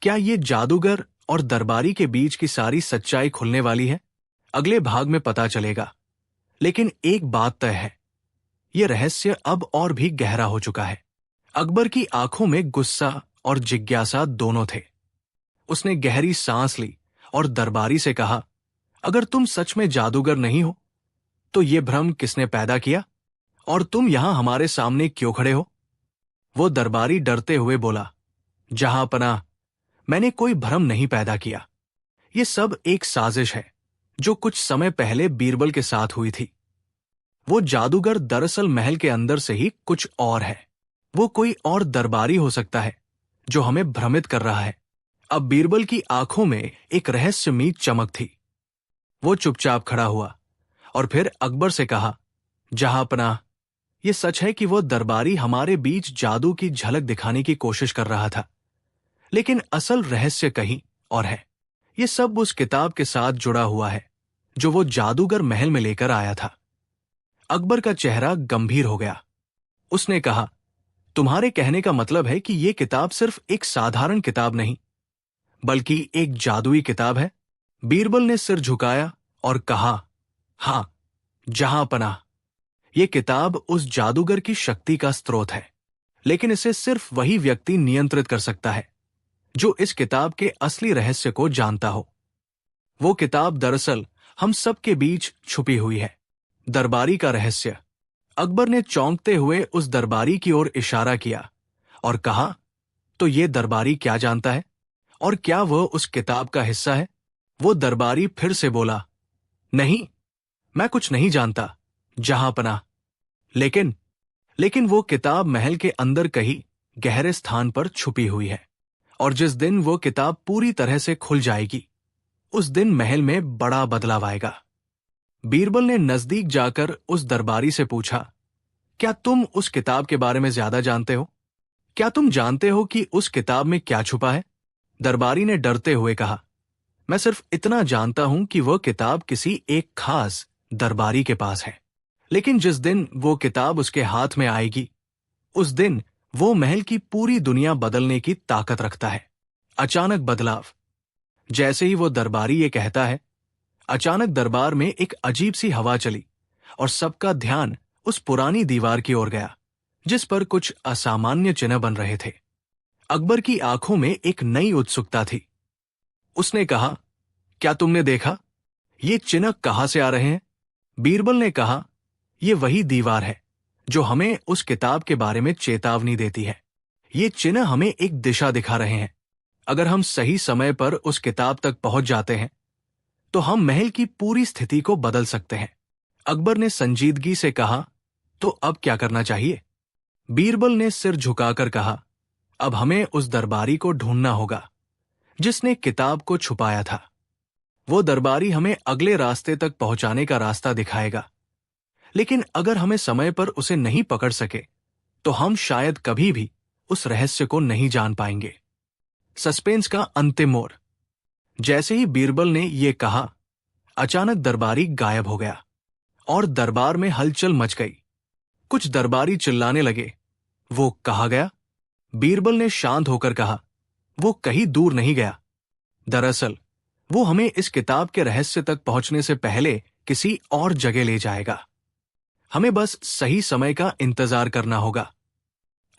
क्या ये जादूगर और दरबारी के बीच की सारी सच्चाई खुलने वाली है? अगले भाग में पता चलेगा। लेकिन एक बात तय है, यह रहस्य अब और भी गहरा हो चुका है। अकबर की आंखों में गुस्सा और जिज्ञासा दोनों थे। उसने गहरी सांस ली और दरबारी से कहा, अगर तुम सच में जादूगर नहीं हो तो ये भ्रम किसने पैदा किया और तुम यहां हमारे सामने क्यों खड़े हो? वो दरबारी डरते हुए बोला, जहां पनाह, मैंने कोई भ्रम नहीं पैदा किया। ये सब एक साजिश है जो कुछ समय पहले बीरबल के साथ हुई थी। वो जादूगर दरअसल महल के अंदर से ही कुछ और है। वो कोई और दरबारी हो सकता है जो हमें भ्रमित कर रहा है। अब बीरबल की आंखों में एक रहस्यमयी चमक थी। वो चुपचाप खड़ा हुआ और फिर अकबर से कहा, जहां पनाह, ये सच है कि वो दरबारी हमारे बीच जादू की झलक दिखाने की कोशिश कर रहा था, लेकिन असल रहस्य कहीं और है। ये सब उस किताब के साथ जुड़ा हुआ है जो वो जादूगर महल में लेकर आया था। अकबर का चेहरा गंभीर हो गया। उसने कहा, तुम्हारे कहने का मतलब है कि ये किताब सिर्फ एक साधारण किताब नहीं बल्कि एक जादुई किताब है? बीरबल ने सिर झुकाया और कहा, हां, जहां पनाह, यह किताब उस जादूगर की शक्ति का स्रोत है, लेकिन इसे सिर्फ वही व्यक्ति नियंत्रित कर सकता है जो इस किताब के असली रहस्य को जानता हो। वो किताब दरअसल हम सब के बीच छुपी हुई है। दरबारी का रहस्य। अकबर ने चौंकते हुए उस दरबारी की ओर इशारा किया और कहा, तो ये दरबारी क्या जानता है और क्या वह उस किताब का हिस्सा है? वो दरबारी फिर से बोला, नहीं, मैं कुछ नहीं जानता, जहां पनाह। लेकिन वो किताब महल के अंदर कहीं गहरे स्थान पर छुपी हुई है, और जिस दिन वो किताब पूरी तरह से खुल जाएगी उस दिन महल में बड़ा बदलाव आएगा। बीरबल ने नजदीक जाकर उस दरबारी से पूछा, क्या तुम उस किताब के बारे में ज्यादा जानते हो? क्या तुम जानते हो कि उस किताब में क्या छुपा है? दरबारी ने डरते हुए कहा, मैं सिर्फ इतना जानता हूं कि वह किताब किसी एक खास दरबारी के पास है, लेकिन जिस दिन वो किताब उसके हाथ में आएगी उस दिन वो महल की पूरी दुनिया बदलने की ताकत रखता है। अचानक बदलाव। जैसे ही वो दरबारी ये कहता है, अचानक दरबार में एक अजीब सी हवा चली और सबका ध्यान उस पुरानी दीवार की ओर गया जिस पर कुछ असामान्य चिन्ह बन रहे थे। अकबर की आंखों में एक नई उत्सुकता थी। उसने कहा, क्या तुमने देखा? ये चिन्ह कहां से आ रहे हैं? बीरबल ने कहा, ये वही दीवार है जो हमें उस किताब के बारे में चेतावनी देती है। ये चिन्ह हमें एक दिशा दिखा रहे हैं। अगर हम सही समय पर उस किताब तक पहुंच जाते हैं तो हम महल की पूरी स्थिति को बदल सकते हैं। अकबर ने संजीदगी से कहा, तो अब क्या करना चाहिए? बीरबल ने सिर झुकाकर कहा, अब हमें उस दरबारी को ढूंढना होगा जिसने किताब को छुपाया था। वो दरबारी हमें अगले रास्ते तक पहुंचाने का रास्ता दिखाएगा, लेकिन अगर हमें समय पर उसे नहीं पकड़ सके तो हम शायद कभी भी उस रहस्य को नहीं जान पाएंगे। सस्पेंस का अंतिम मोड़। जैसे ही बीरबल ने यह कहा, अचानक दरबारी गायब हो गया और दरबार में हलचल मच गई। कुछ दरबारी चिल्लाने लगे, वो कहाँ गया? बीरबल ने शांत होकर कहा, वो कहीं दूर नहीं गया। दरअसल वो हमें इस किताब के रहस्य तक पहुंचने से पहले किसी और जगह ले जाएगा। हमें बस सही समय का इंतजार करना होगा।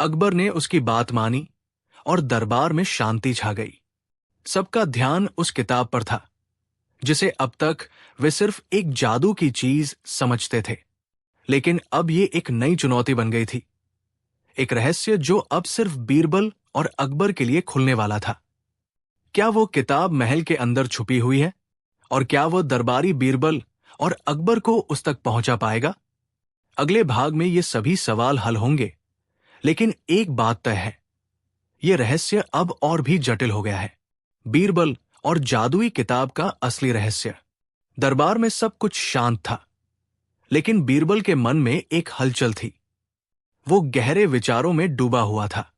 अकबर ने उसकी बात मानी और दरबार में शांति छा गई। सबका ध्यान उस किताब पर था जिसे अब तक वे सिर्फ एक जादू की चीज समझते थे, लेकिन अब ये एक नई चुनौती बन गई थी। एक रहस्य जो अब सिर्फ बीरबल और अकबर के लिए खुलने वाला था। क्या वो किताब महल के अंदर छुपी हुई है और क्या वो दरबारी बीरबल और अकबर को उस तक पहुंचा पाएगा? अगले भाग में ये सभी सवाल हल होंगे, लेकिन एक बात तय है, ये रहस्य अब और भी जटिल हो गया है। बीरबल और जादुई किताब का असली रहस्य। दरबार में सब कुछ शांत था, लेकिन बीरबल के मन में एक हलचल थी। वो गहरे विचारों में डूबा हुआ था।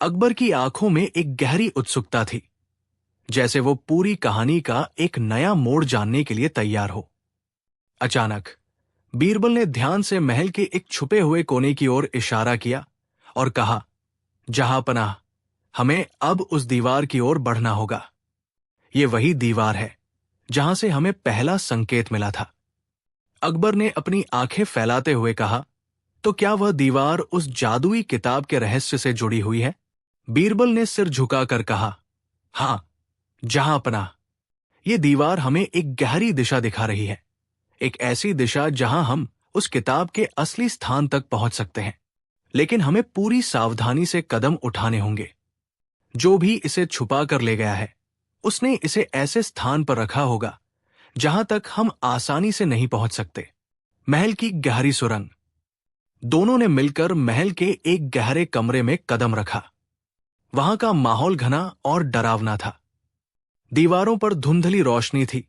अकबर की आंखों में एक गहरी उत्सुकता थी, जैसे वो पूरी कहानी का एक नया मोड़ जानने के लिए तैयार हो। अचानक बीरबल ने ध्यान से महल के एक छुपे हुए कोने की ओर इशारा किया और कहा, जहांपनाह, हमें अब उस दीवार की ओर बढ़ना होगा। ये वही दीवार है जहां से हमें पहला संकेत मिला था। अकबर ने अपनी आंखें फैलाते हुए कहा, तो क्या वह दीवार उस जादुई किताब के रहस्य से जुड़ी हुई है? बीरबल ने सिर झुकाकर कहा, हां, जहांपनाह, ये दीवार हमें एक गहरी दिशा दिखा रही है, एक ऐसी दिशा जहां हम उस किताब के असली स्थान तक पहुंच सकते हैं। लेकिन हमें पूरी सावधानी से कदम उठाने होंगे। जो भी इसे छुपा कर ले गया है, उसने इसे ऐसे स्थान पर रखा होगा जहां तक हम आसानी से नहीं पहुंच सकते। महल की गहरी सुरंग। दोनों ने मिलकर महल के एक गहरे कमरे में कदम रखा। वहां का माहौल घना और डरावना था। दीवारों पर धुंधली रोशनी थी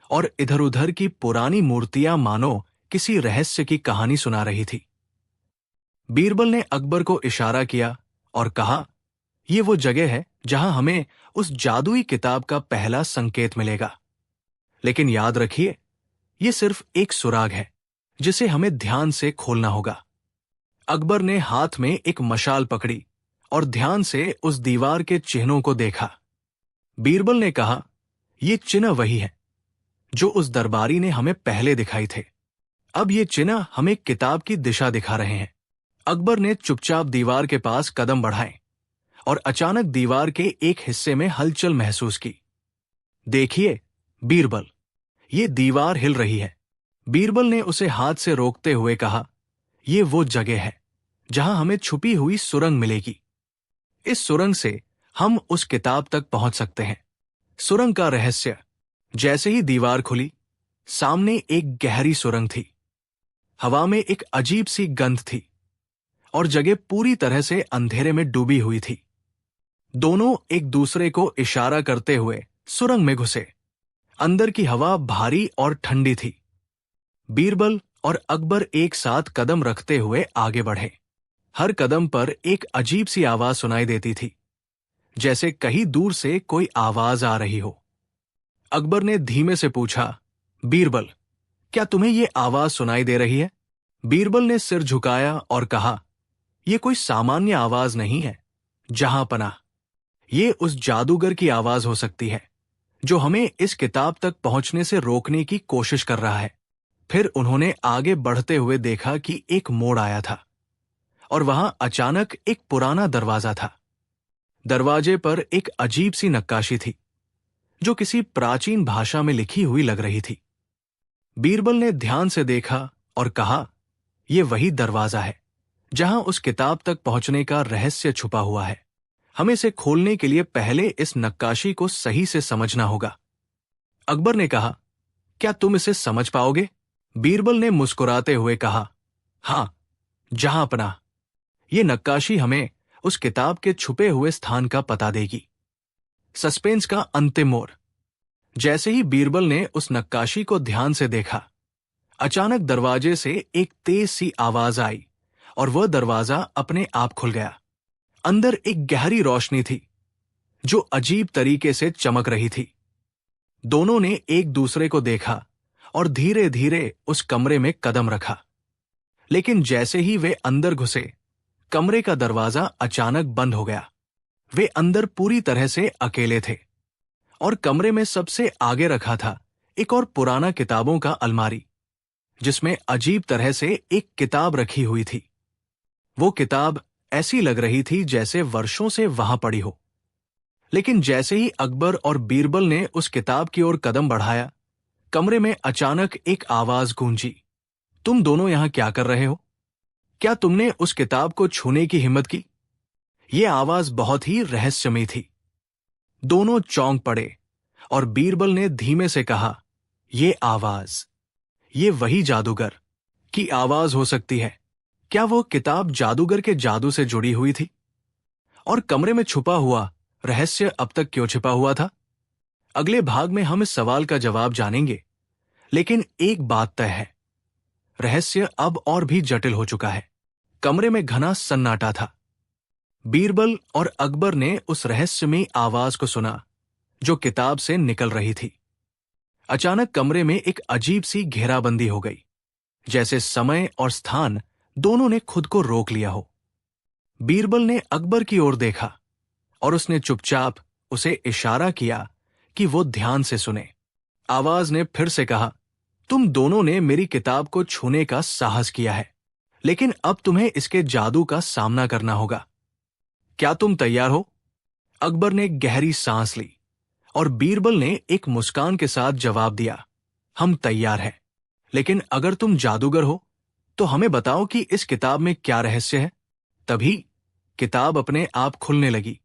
और इधर उधर की पुरानी मूर्तियां मानो किसी रहस्य की कहानी सुना रही थी। बीरबल ने अकबर को इशारा किया और कहा, यह वो जगह है जहां हमें उस जादुई किताब का पहला संकेत मिलेगा। लेकिन याद रखिए, यह सिर्फ एक सुराग है जिसे हमें ध्यान से खोलना होगा। अकबर ने हाथ में एक मशाल पकड़ी और ध्यान से उस दीवार के चिन्हों को देखा। बीरबल ने कहा, ये चिन्ह वही है जो उस दरबारी ने हमें पहले दिखाई थे। अब ये चिन्ह हमें किताब की दिशा दिखा रहे हैं। अकबर ने चुपचाप दीवार के पास कदम बढ़ाए और अचानक दीवार के एक हिस्से में हलचल महसूस की। देखिए बीरबल, ये दीवार हिल रही है। बीरबल ने उसे हाथ से रोकते हुए कहा, यह वो जगह है जहां हमें छुपी हुई सुरंग मिलेगी। इस सुरंग से हम उस किताब तक पहुंच सकते हैं। सुरंग का रहस्य। जैसे ही दीवार खुली, सामने एक गहरी सुरंग थी। हवा में एक अजीब सी गंध थी और जगह पूरी तरह से अंधेरे में डूबी हुई थी। दोनों एक दूसरे को इशारा करते हुए सुरंग में घुसे। अंदर की हवा भारी और ठंडी थी। बीरबल और अकबर एक साथ कदम रखते हुए आगे बढ़े। हर कदम पर एक अजीब सी आवाज सुनाई देती थी, जैसे कहीं दूर से कोई आवाज आ रही हो। अकबर ने धीमे से पूछा, बीरबल, क्या तुम्हें यह आवाज सुनाई दे रही है? बीरबल ने सिर झुकाया और कहा, यह कोई सामान्य आवाज नहीं है, जहांपनाह। ये उस जादूगर की आवाज हो सकती है जो हमें इस किताब तक पहुंचने से रोकने की कोशिश कर रहा है। फिर उन्होंने आगे बढ़ते हुए देखा कि एक मोड़ आया था और वहां अचानक एक पुराना दरवाजा था। दरवाजे पर एक अजीब सी नक्काशी थी जो किसी प्राचीन भाषा में लिखी हुई लग रही थी। बीरबल ने ध्यान से देखा और कहा, यह वही दरवाजा है जहां उस किताब तक पहुंचने का रहस्य छुपा हुआ है। हमें इसे खोलने के लिए पहले इस नक्काशी को सही से समझना होगा। अकबर ने कहा, क्या तुम इसे समझ पाओगे? बीरबल ने मुस्कुराते हुए कहा, हां, जहांपनाह। यह नक्काशी हमें उस किताब के छुपे हुए स्थान का पता देगी। सस्पेंस का अंतिम मोड़। जैसे ही बीरबल ने उस नक्काशी को ध्यान से देखा, अचानक दरवाजे से एक तेज सी आवाज आई और वह दरवाजा अपने आप खुल गया। अंदर एक गहरी रोशनी थी जो अजीब तरीके से चमक रही थी। दोनों ने एक दूसरे को देखा और धीरे धीरे उस कमरे में कदम रखा। लेकिन जैसे ही वे अंदर घुसे, कमरे का दरवाजा अचानक बंद हो गया। वे अंदर पूरी तरह से अकेले थे और कमरे में सबसे आगे रखा था एक और पुराना किताबों का अलमारी, जिसमें अजीब तरह से एक किताब रखी हुई थी। वो किताब ऐसी लग रही थी जैसे वर्षों से वहां पड़ी हो। लेकिन जैसे ही अकबर और बीरबल ने उस किताब की ओर कदम बढ़ाया, कमरे में अचानक एक आवाज गूंजी, तुम दोनों यहां क्या कर रहे हो? क्या तुमने उस किताब को छूने की हिम्मत की? यह आवाज बहुत ही रहस्यमयी थी। दोनों चौंक पड़े और बीरबल ने धीमे से कहा, यह आवाज, ये वही जादूगर की आवाज हो सकती है। क्या वो किताब जादूगर के जादू से जुड़ी हुई थी? और कमरे में छुपा हुआ रहस्य अब तक क्यों छिपा हुआ था? अगले भाग में हम इस सवाल का जवाब जानेंगे, लेकिन एक बात तय है, रहस्य अब और भी जटिल हो चुका है। कमरे में घना सन्नाटा था। बीरबल और अकबर ने उस रहस्यमयी आवाज को सुना जो किताब से निकल रही थी। अचानक कमरे में एक अजीब सी घेराबंदी हो गई, जैसे समय और स्थान दोनों ने खुद को रोक लिया हो। बीरबल ने अकबर की ओर देखा और उसने चुपचाप उसे इशारा किया कि वो ध्यान से सुने। आवाज ने फिर से कहा, तुम दोनों ने मेरी किताब को छूने का साहस किया है, लेकिन अब तुम्हें इसके जादू का सामना करना होगा। क्या तुम तैयार हो? अकबर ने गहरी सांस ली और बीरबल ने एक मुस्कान के साथ जवाब दिया, हम तैयार हैं। लेकिन अगर तुम जादूगर हो तो हमें बताओ कि इस किताब में क्या रहस्य है। तभी किताब अपने आप खुलने लगी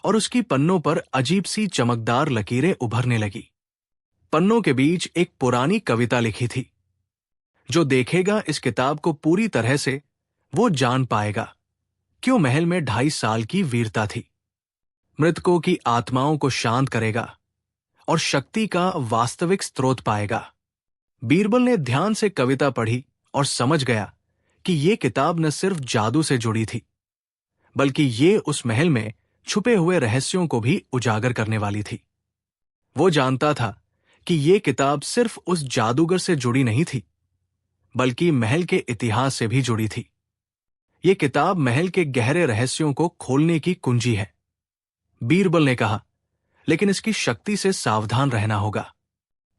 और उसकी पन्नों पर अजीब सी चमकदार लकीरें उभरने लगी। पन्नों के बीच एक पुरानी कविता लिखी थी। जो देखेगा इस किताब को पूरी तरह से, वो जान पाएगा क्यों महल में 2.5 साल की वीरता थी। मृतकों की आत्माओं को शांत करेगा और शक्ति का वास्तविक स्रोत पाएगा। बीरबल ने ध्यान से कविता पढ़ी और समझ गया कि ये किताब न सिर्फ जादू से जुड़ी थी, बल्कि ये उस महल में छुपे हुए रहस्यों को भी उजागर करने वाली थी। वो जानता था कि ये किताब सिर्फ उस जादूगर से जुड़ी नहीं थी, बल्कि महल के इतिहास से भी जुड़ी थी। ये किताब महल के गहरे रहस्यों को खोलने की कुंजी है। बीरबल ने कहा, लेकिन इसकी शक्ति से सावधान रहना होगा।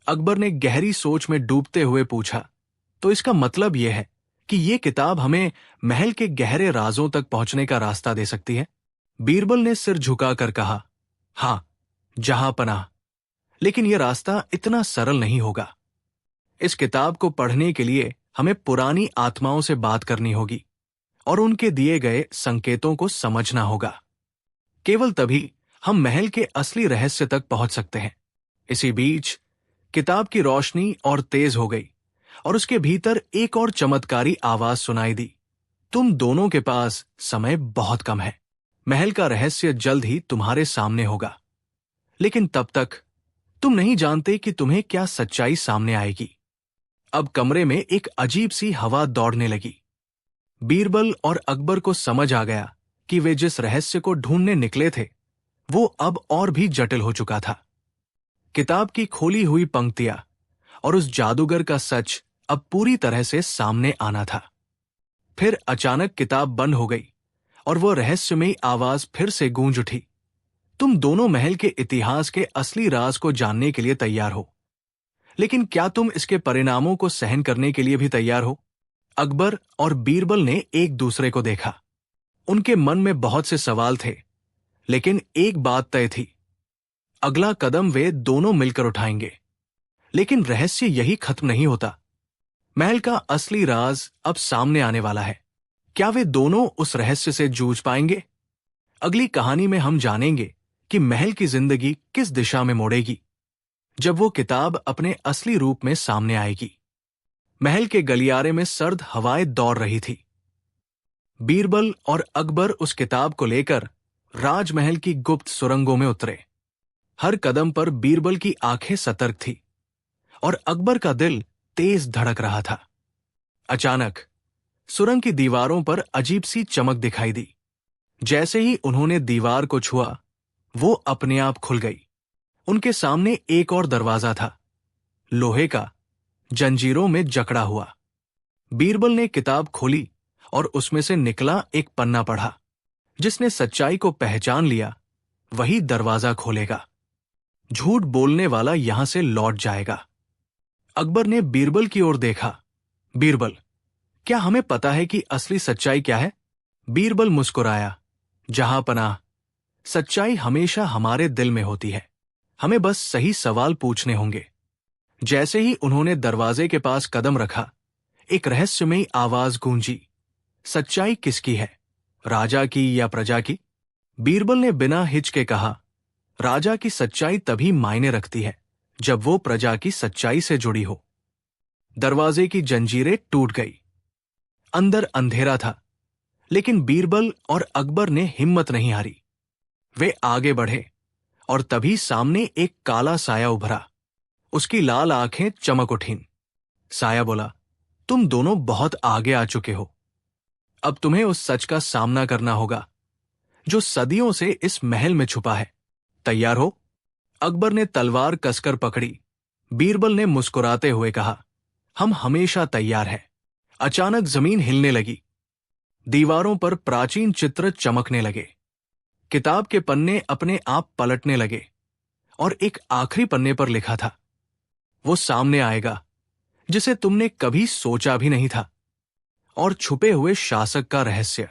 अकबर ने गहरी सोच में डूबते हुए पूछा, तो इसका मतलब यह है कि यह किताब हमें महल के गहरे राजों तक पहुंचने का रास्ता दे सकती है? बीरबल ने सिर झुकाकर कहा, हां, जहां पनाह। लेकिन यह रास्ता इतना सरल नहीं होगा। इस किताब को पढ़ने के लिए हमें पुरानी आत्माओं से बात करनी होगी और उनके दिए गए संकेतों को समझना होगा। केवल तभी हम महल के असली रहस्य तक पहुंच सकते हैं। इसी बीच किताब की रोशनी और तेज हो गई और उसके भीतर एक और चमत्कारी आवाज सुनाई दी, तुम दोनों के पास समय बहुत कम है। महल का रहस्य जल्द ही तुम्हारे सामने होगा, लेकिन तब तक तुम नहीं जानते कि तुम्हें क्या सच्चाई सामने आएगी। अब कमरे में एक अजीब सी हवा दौड़ने लगी। बीरबल और अकबर को समझ आ गया कि वे जिस रहस्य को ढूंढने निकले थे, वो अब और भी जटिल हो चुका था। किताब की खोली हुई पंक्तियां और उस जादूगर का सच अब पूरी तरह से सामने आना था। फिर अचानक किताब बंद हो गई और वो रहस्यमयी आवाज फिर से गूंज उठी, तुम दोनों महल के इतिहास के असली राज को जानने के लिए तैयार हो, लेकिन क्या तुम इसके परिणामों को सहन करने के लिए भी तैयार हो? अकबर और बीरबल ने एक दूसरे को देखा। उनके मन में बहुत से सवाल थे, लेकिन एक बात तय थी, अगला कदम वे दोनों मिलकर उठाएंगे। लेकिन रहस्य यही खत्म नहीं होता। महल का असली राज अब सामने आने वाला है। क्या वे दोनों उस रहस्य से जूझ पाएंगे? अगली कहानी में हम जानेंगे कि महल की जिंदगी किस दिशा में मोड़ेगी जब वो किताब अपने असली रूप में सामने आएगी। महल के गलियारे में सर्द हवाएं दौड़ रही थी। बीरबल और अकबर उस किताब को लेकर राजमहल की गुप्त सुरंगों में उतरे। हर कदम पर बीरबल की आंखें सतर्क थी और अकबर का दिल तेज धड़क रहा था। अचानक सुरंग की दीवारों पर अजीब सी चमक दिखाई दी। जैसे ही उन्होंने दीवार को छुआ, वो अपने आप खुल गई। उनके सामने एक और दरवाजा था, लोहे का, जंजीरों में जकड़ा हुआ। बीरबल ने किताब खोली और उसमें से निकला एक पन्ना पढ़ा। जिसने सच्चाई को पहचान लिया वही दरवाजा खोलेगा। झूठ बोलने वाला यहां से लौट जाएगा। अकबर ने बीरबल की ओर देखा। बीरबल, क्या हमें पता है कि असली सच्चाई क्या है? बीरबल मुस्कुराया, जहां पनाह, सच्चाई हमेशा हमारे दिल में होती है। हमें बस सही सवाल पूछने होंगे। जैसे ही उन्होंने दरवाजे के पास कदम रखा, एक रहस्यमयी आवाज गूंजी, सच्चाई किसकी है, राजा की या प्रजा की? बीरबल ने बिना हिचके कहा, राजा की सच्चाई तभी मायने रखती है जब वो प्रजा की सच्चाई से जुड़ी हो। दरवाजे की जंजीरें टूट गई। अंदर अंधेरा था, लेकिन बीरबल और अकबर ने हिम्मत नहीं हारी। वे आगे बढ़े और तभी सामने एक काला साया उभरा। उसकी लाल आंखें चमक उठीं। साया बोला, तुम दोनों बहुत आगे आ चुके हो। अब तुम्हें उस सच का सामना करना होगा जो सदियों से इस महल में छुपा है। तैयार हो? अकबर ने तलवार कसकर पकड़ी। बीरबल ने मुस्कुराते हुए कहा, हम हमेशा तैयार हैं। अचानक जमीन हिलने लगी। दीवारों पर प्राचीन चित्र चमकने लगे। किताब के पन्ने अपने आप पलटने लगे और एक आखिरी पन्ने पर लिखा था, वो सामने आएगा जिसे तुमने कभी सोचा भी नहीं था। और छुपे हुए शासक का रहस्य।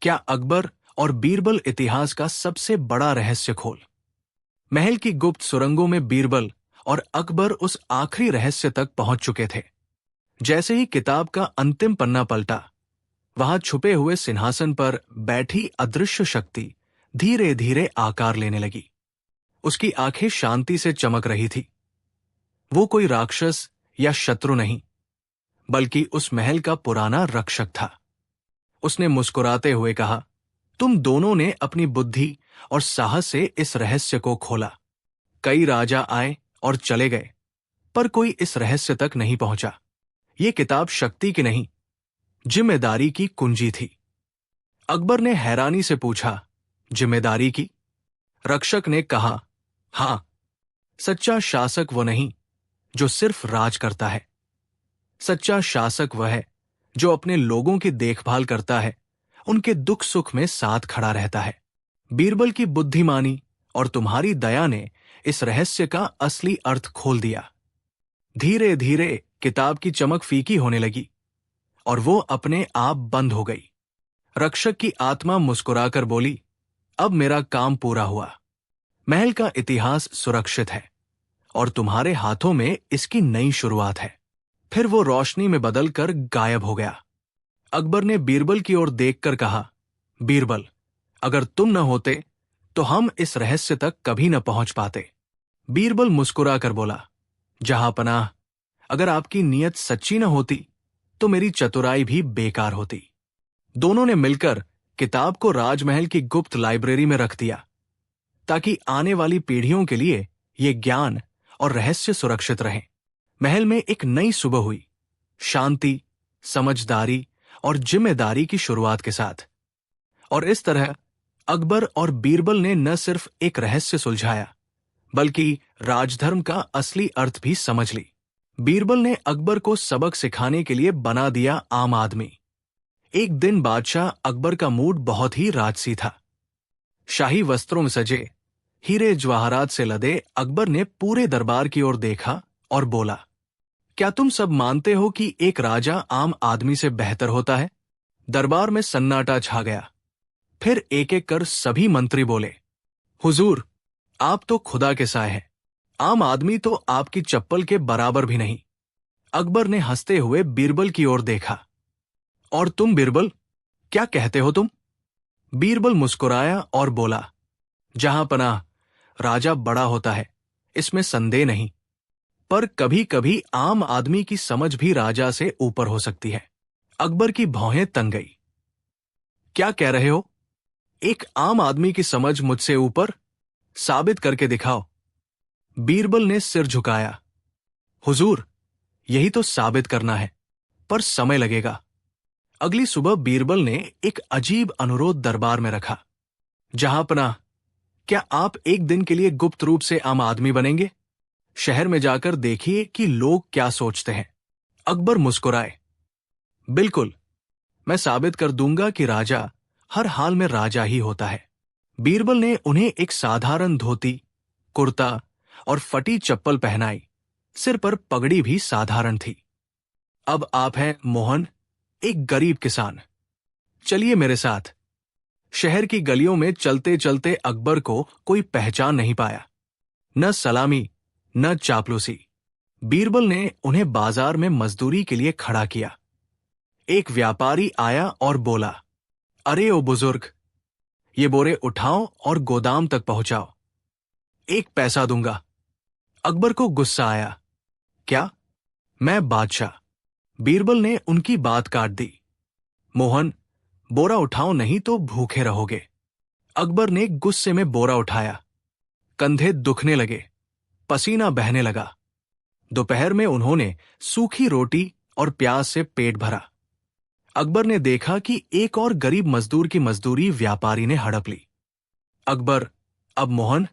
क्या अकबर और बीरबल इतिहास का सबसे बड़ा रहस्य खोल। महल की गुप्त सुरंगों में बीरबल और अकबर उस आखिरी रहस्य तक पहुंच चुके थे। जैसे ही किताब का अंतिम पन्ना पलटा, वहां छुपे हुए सिंहासन पर बैठी अदृश्य शक्ति धीरे धीरे आकार लेने लगी। उसकी आंखें शांति से चमक रही थी। वो कोई राक्षस या शत्रु नहीं, बल्कि उस महल का पुराना रक्षक था। उसने मुस्कुराते हुए कहा, तुम दोनों ने अपनी बुद्धि और साहस से इस रहस्य को खोला। कई राजा आए और चले गए, पर कोई इस रहस्य तक नहीं पहुंचा। ये किताब शक्ति की नहीं, जिम्मेदारी की कुंजी थी। अकबर ने हैरानी से पूछा, जिम्मेदारी की? रक्षक ने कहा, हां, सच्चा शासक वो नहीं जो सिर्फ राज करता है। सच्चा शासक वह है जो अपने लोगों की देखभाल करता है, उनके दुख सुख में साथ खड़ा रहता है। बीरबल की बुद्धिमानी और तुम्हारी दया ने इस रहस्य का असली अर्थ खोल दिया। धीरे धीरे किताब की चमक फीकी होने लगी और वो अपने आप बंद हो गई। रक्षक की आत्मा मुस्कुराकर बोली, अब मेरा काम पूरा हुआ। महल का इतिहास सुरक्षित है और तुम्हारे हाथों में इसकी नई शुरुआत है। फिर वो रोशनी में बदलकर गायब हो गया। अकबर ने बीरबल की ओर देखकर कहा, बीरबल, अगर तुम न होते तो हम इस रहस्य तक कभी न पहुंच पाते। बीरबल मुस्कुराकर बोला, जहांपनाह, अगर आपकी नीयत सच्ची न होती तो मेरी चतुराई भी बेकार होती। दोनों ने मिलकर किताब को राजमहल की गुप्त लाइब्रेरी में रख दिया, ताकि आने वाली पीढ़ियों के लिए ये ज्ञान और रहस्य सुरक्षित रहें। महल में एक नई सुबह हुई, शांति, समझदारी और जिम्मेदारी की शुरुआत के साथ। और इस तरह अकबर और बीरबल ने न सिर्फ एक रहस्य सुलझाया, बल्कि राजधर्म का असली अर्थ भी समझ ली। बीरबल ने अकबर को सबक सिखाने के लिए बना दिया आम आदमी। एक दिन बादशाह अकबर का मूड बहुत ही राजसी था। शाही वस्त्रों में सजे, हीरे जवाहरात से लदे अकबर ने पूरे दरबार की ओर देखा और बोला, क्या तुम सब मानते हो कि एक राजा आम आदमी से बेहतर होता है? दरबार में सन्नाटा छा गया। फिर एक एक कर सभी मंत्री बोले, हुजूर, आप तो खुदा के साए हैं। आम आदमी तो आपकी चप्पल के बराबर भी नहीं। अकबर ने हंसते हुए बीरबल की ओर देखा, और तुम बीरबल, क्या कहते हो तुम? बीरबल मुस्कुराया और बोला, जहांपनाह, राजा बड़ा होता है, इसमें संदेह नहीं, पर कभी कभी आम आदमी की समझ भी राजा से ऊपर हो सकती है। अकबर की भौहें तन गई। क्या कह रहे हो? एक आम आदमी की समझ मुझसे ऊपर? साबित करके दिखाओ। बीरबल ने सिर झुकाया। हुजूर, यही तो साबित करना है, पर समय लगेगा। अगली सुबह बीरबल ने एक अजीब अनुरोध दरबार में रखा, जहांपनाह, क्या आप एक दिन के लिए गुप्त रूप से आम आदमी बनेंगे? शहर में जाकर देखिए कि लोग क्या सोचते हैं। अकबर मुस्कुराए, बिल्कुल, मैं साबित कर दूंगा कि राजा हर हाल में राजा ही होता है। बीरबल ने उन्हें एक साधारण धोती, कुर्ता और फटी चप्पल पहनाई। सिर पर पगड़ी भी साधारण थी। अब आप हैं मोहन, एक गरीब किसान। चलिए मेरे साथ। शहर की गलियों में चलते चलते अकबर को कोई पहचान नहीं पाया। न सलामी, न चापलूसी। बीरबल ने उन्हें बाजार में मजदूरी के लिए खड़ा किया। एक व्यापारी आया और बोला, अरे ओ बुजुर्ग, ये बोरे उठाओ और गोदाम तक पहुंचाओ। 1 पैसा दूंगा। अकबर को गुस्सा आया, क्या? मैं बादशाह। बीरबल ने उनकी बात काट दी। मोहन, बोरा उठाओ नहीं तो भूखे रहोगे। अकबर ने गुस्से में बोरा उठाया। कंधे दुखने लगे, पसीना बहने लगा। दोपहर में उन्होंने सूखी रोटी और प्याज से पेट भरा। अकबर ने देखा कि एक और गरीब मजदूर की मजदूरी व्यापारी ने हड़प ली। अकबर, अब मोहन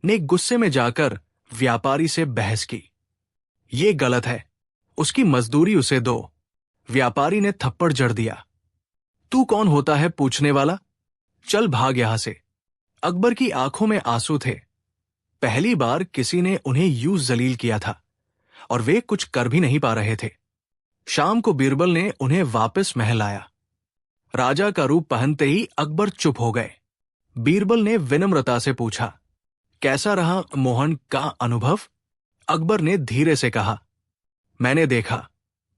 ने गुस्से में जाकर व्यापारी से बहस की। ये गलत है, उसकी मजदूरी उसे दो। व्यापारी ने थप्पड़ जड़ दिया। तू कौन होता है पूछने वाला? चल भाग यहां से। अकबर की आंखों में आंसू थे। पहली बार किसी ने उन्हें यूं जलील किया था और वे कुछ कर भी नहीं पा रहे थे। शाम को बीरबल ने उन्हें वापस महल लाया। राजा का रूप पहनते ही अकबर चुप हो गए। बीरबल ने विनम्रता से पूछा, कैसा रहा मोहन का अनुभव? अकबर ने धीरे से कहा, मैंने देखा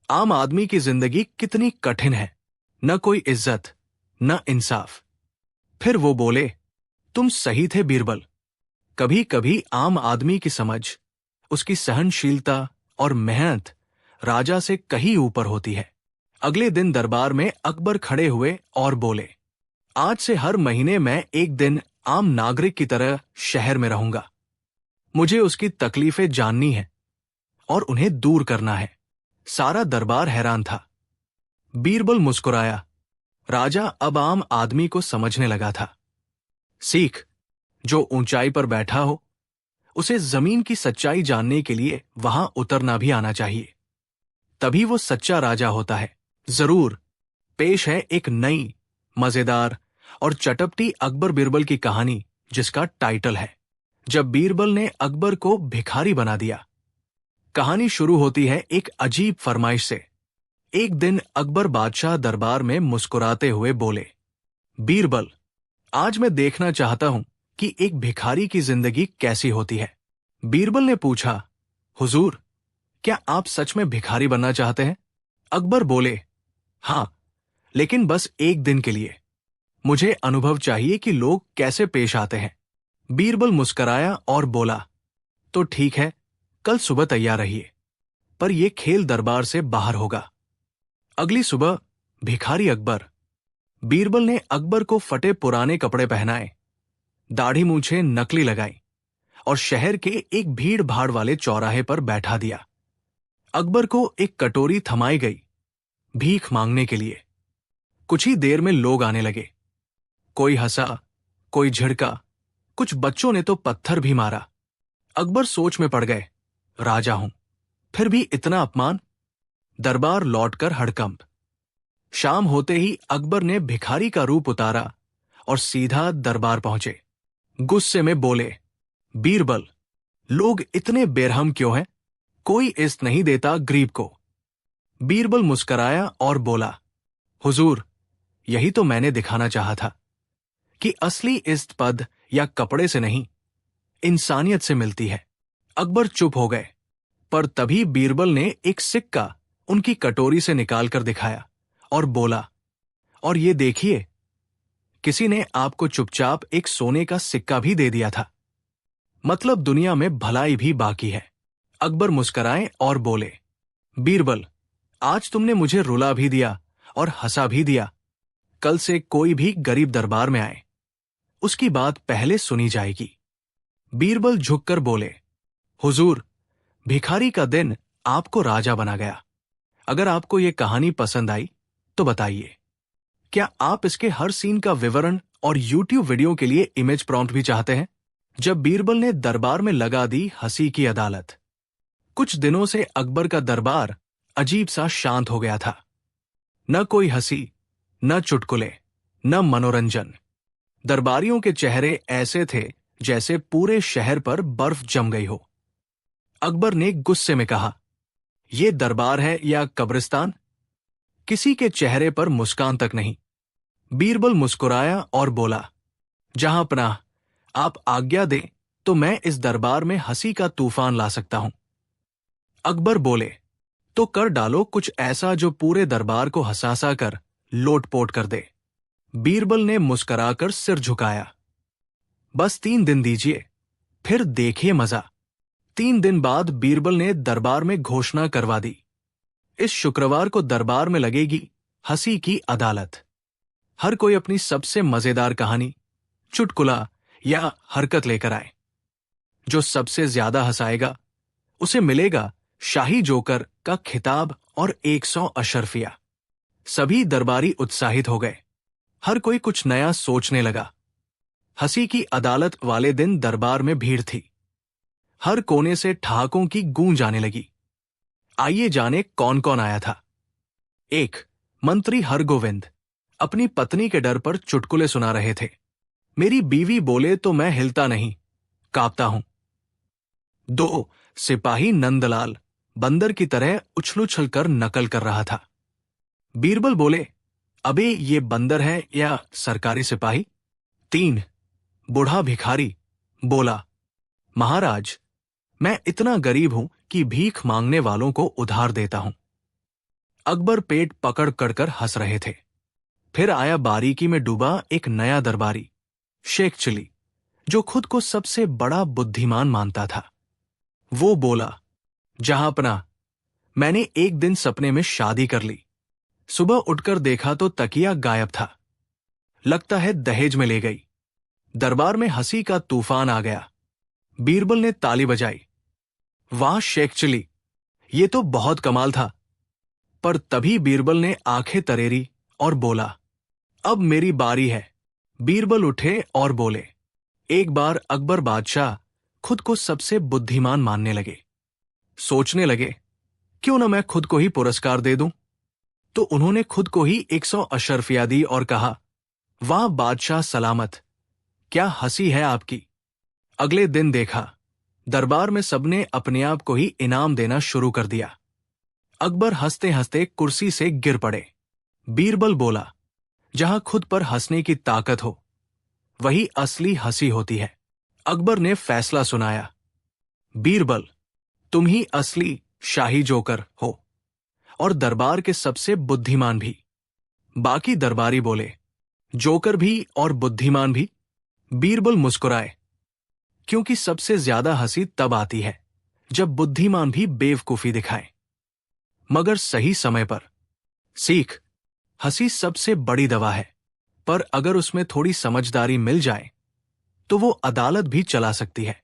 आम आदमी की जिंदगी कितनी कठिन है, न कोई इज्जत, न इंसाफ। फिर वो बोले, तुम सही थे बीरबल। कभी कभी आम आदमी की समझ, उसकी सहनशीलता और मेहनत राजा से कहीं ऊपर होती है। अगले दिन दरबार में अकबर खड़े हुए और बोले, आज से हर महीने मैं एक दिन आम नागरिक की तरह शहर में रहूंगा। मुझे उसकी तकलीफें जाननी है और उन्हें दूर करना है। सारा दरबार हैरान था। बीरबल मुस्कुराया। राजा अब आम आदमी को समझने लगा था। सीख, जो ऊंचाई पर बैठा हो उसे जमीन की सच्चाई जानने के लिए वहां उतरना भी आना चाहिए, तभी वो सच्चा राजा होता है। जरूर। पेश है एक नई, मजेदार और चटपटी अकबर बीरबल की कहानी, जिसका टाइटल है जब बीरबल ने अकबर को भिखारी बना दिया। कहानी शुरू होती है एक अजीब फरमाइश से। एक दिन अकबर बादशाह दरबार में मुस्कुराते हुए बोले, बीरबल, आज मैं देखना चाहता हूं कि एक भिखारी की जिंदगी कैसी होती है। बीरबल ने पूछा, हुजूर, क्या आप सच में भिखारी बनना चाहते हैं? अकबर बोले, हां, लेकिन बस एक दिन के लिए। मुझे अनुभव चाहिए कि लोग कैसे पेश आते हैं। बीरबल मुस्कराया और बोला, तो ठीक है, कल सुबह तैयार रहिए, पर यह खेल दरबार से बाहर होगा। अगली सुबह भिखारी अकबर। बीरबल ने अकबर को फटे पुराने कपड़े पहनाए, दाढ़ी मूछें नकली लगाई और शहर के एक भीड़ भाड़ वाले चौराहे पर बैठा दिया। अकबर को एक कटोरी थमाई गई भीख मांगने के लिए। कुछ ही देर में लोग आने लगे। कोई हंसा, कोई झिड़का, कुछ बच्चों ने तो पत्थर भी मारा। अकबर सोच में पड़ गए, राजा हूं, फिर भी इतना अपमान। दरबार लौटकर हड़कंप। शाम होते ही अकबर ने भिखारी का रूप उतारा और सीधा दरबार पहुंचे। गुस्से में बोले, बीरबल, लोग इतने बेरहम क्यों हैं? कोई इज्जत नहीं देता गरीब को। बीरबल मुस्कराया और बोला, हुजूर, यही तो मैंने दिखाना चाहा था कि असली इज्जत पद या कपड़े से नहीं, इंसानियत से मिलती है। अकबर चुप हो गए, पर तभी बीरबल ने एक सिक्का उनकी कटोरी से निकालकर दिखाया और बोला, और ये देखिए, किसी ने आपको चुपचाप एक सोने का सिक्का भी दे दिया था। मतलब दुनिया में भलाई भी बाकी है। अकबर मुस्कराए और बोले, बीरबल, आज तुमने मुझे रुला भी दिया और हंसा भी दिया। कल से कोई भी गरीब दरबार में आए, उसकी बात पहले सुनी जाएगी। बीरबल झुककर बोले, हुजूर, भिखारी का दिन आपको राजा बना गया। अगर आपको यह कहानी पसंद आई तो बताइए, क्या आप इसके हर सीन का विवरण और YouTube वीडियो के लिए इमेज प्रॉम्प्ट भी चाहते हैं? जब बीरबल ने दरबार में लगा दी हंसी की अदालत। कुछ दिनों से अकबर का दरबार अजीब सा शांत हो गया था। न कोई हंसी, न चुटकुले, न मनोरंजन। दरबारियों के चेहरे ऐसे थे जैसे पूरे शहर पर बर्फ जम गई हो। अकबर ने गुस्से में कहा, यह दरबार है या कब्रिस्तान? किसी के चेहरे पर मुस्कान तक नहीं। बीरबल मुस्कुराया और बोला, जहां पनाह, आप आज्ञा दें तो मैं इस दरबार में हंसी का तूफान ला सकता हूं। अकबर बोले, तो कर डालो कुछ ऐसा जो पूरे दरबार को हंसा कर लोटपोट कर दे। बीरबल ने मुस्कुराकर सिर झुकाया, बस 3 दिन दीजिए, फिर देखिए मजा। 3 दिन बाद बीरबल ने दरबार में घोषणा करवा दी, इस शुक्रवार को दरबार में लगेगी हंसी की अदालत। हर कोई अपनी सबसे मजेदार कहानी, चुटकुला या हरकत लेकर आए। जो सबसे ज्यादा हंसाएगा उसे मिलेगा शाही जोकर का खिताब और 100 अशर्फिया। सभी दरबारी उत्साहित हो गए। हर कोई कुछ नया सोचने लगा। हंसी की अदालत वाले दिन दरबार में भीड़ थी। हर कोने से ठहाकों की गूंज आने लगी। आइए जाने कौन कौन आया था। 1. मंत्री हरगोविंद अपनी पत्नी के डर पर चुटकुले सुना रहे थे। मेरी बीवी बोले तो मैं हिलता नहीं, कांपता हूं। 2. सिपाही नंदलाल बंदर की तरह उछल-उछल कर नकल कर रहा था। बीरबल बोले, अबे ये बंदर है या सरकारी सिपाही। 3. बूढ़ा भिखारी बोला, महाराज मैं इतना गरीब हूं कि भीख मांगने वालों को उधार देता हूं। अकबर पेट पकड़ कर हंस रहे थे। फिर आया बारीकी में डूबा एक नया दरबारी, शेख चिली, जो खुद को सबसे बड़ा बुद्धिमान मानता था। वो बोला, जहांपना मैंने एक दिन सपने में शादी कर ली। सुबह उठकर देखा तो तकिया गायब था। लगता है दहेज में ले गई। दरबार में हंसी का तूफान आ गया। बीरबल ने ताली बजाई। वाह शेख चिली, ये तो बहुत कमाल था। पर तभी बीरबल ने आंखें तरेरी और बोला, अब मेरी बारी है। बीरबल उठे और बोले, एक बार अकबर बादशाह खुद को सबसे बुद्धिमान मानने लगे। सोचने लगे, क्यों न मैं खुद को ही पुरस्कार दे दूं। तो उन्होंने खुद को ही 100 अशर्फिया दी और कहा, वाह बादशाह सलामत, क्या हंसी है आपकी। अगले दिन देखा, दरबार में सबने अपने आप को ही इनाम देना शुरू कर दिया। अकबर हंसते हंसते कुर्सी से गिर पड़े। बीरबल बोला, जहां खुद पर हंसने की ताकत हो वही असली हंसी होती है। अकबर ने फैसला सुनाया, बीरबल तुम ही असली शाही जोकर हो और दरबार के सबसे बुद्धिमान भी। बाकी दरबारी बोले, जोकर भी और बुद्धिमान भी। बीरबल मुस्कुराए, क्योंकि सबसे ज्यादा हंसी तब आती है जब बुद्धिमान भी बेवकूफी दिखाए, मगर सही समय पर। सीख, हंसी सबसे बड़ी दवा है, पर अगर उसमें थोड़ी समझदारी मिल जाए तो वो अदालत भी चला सकती है।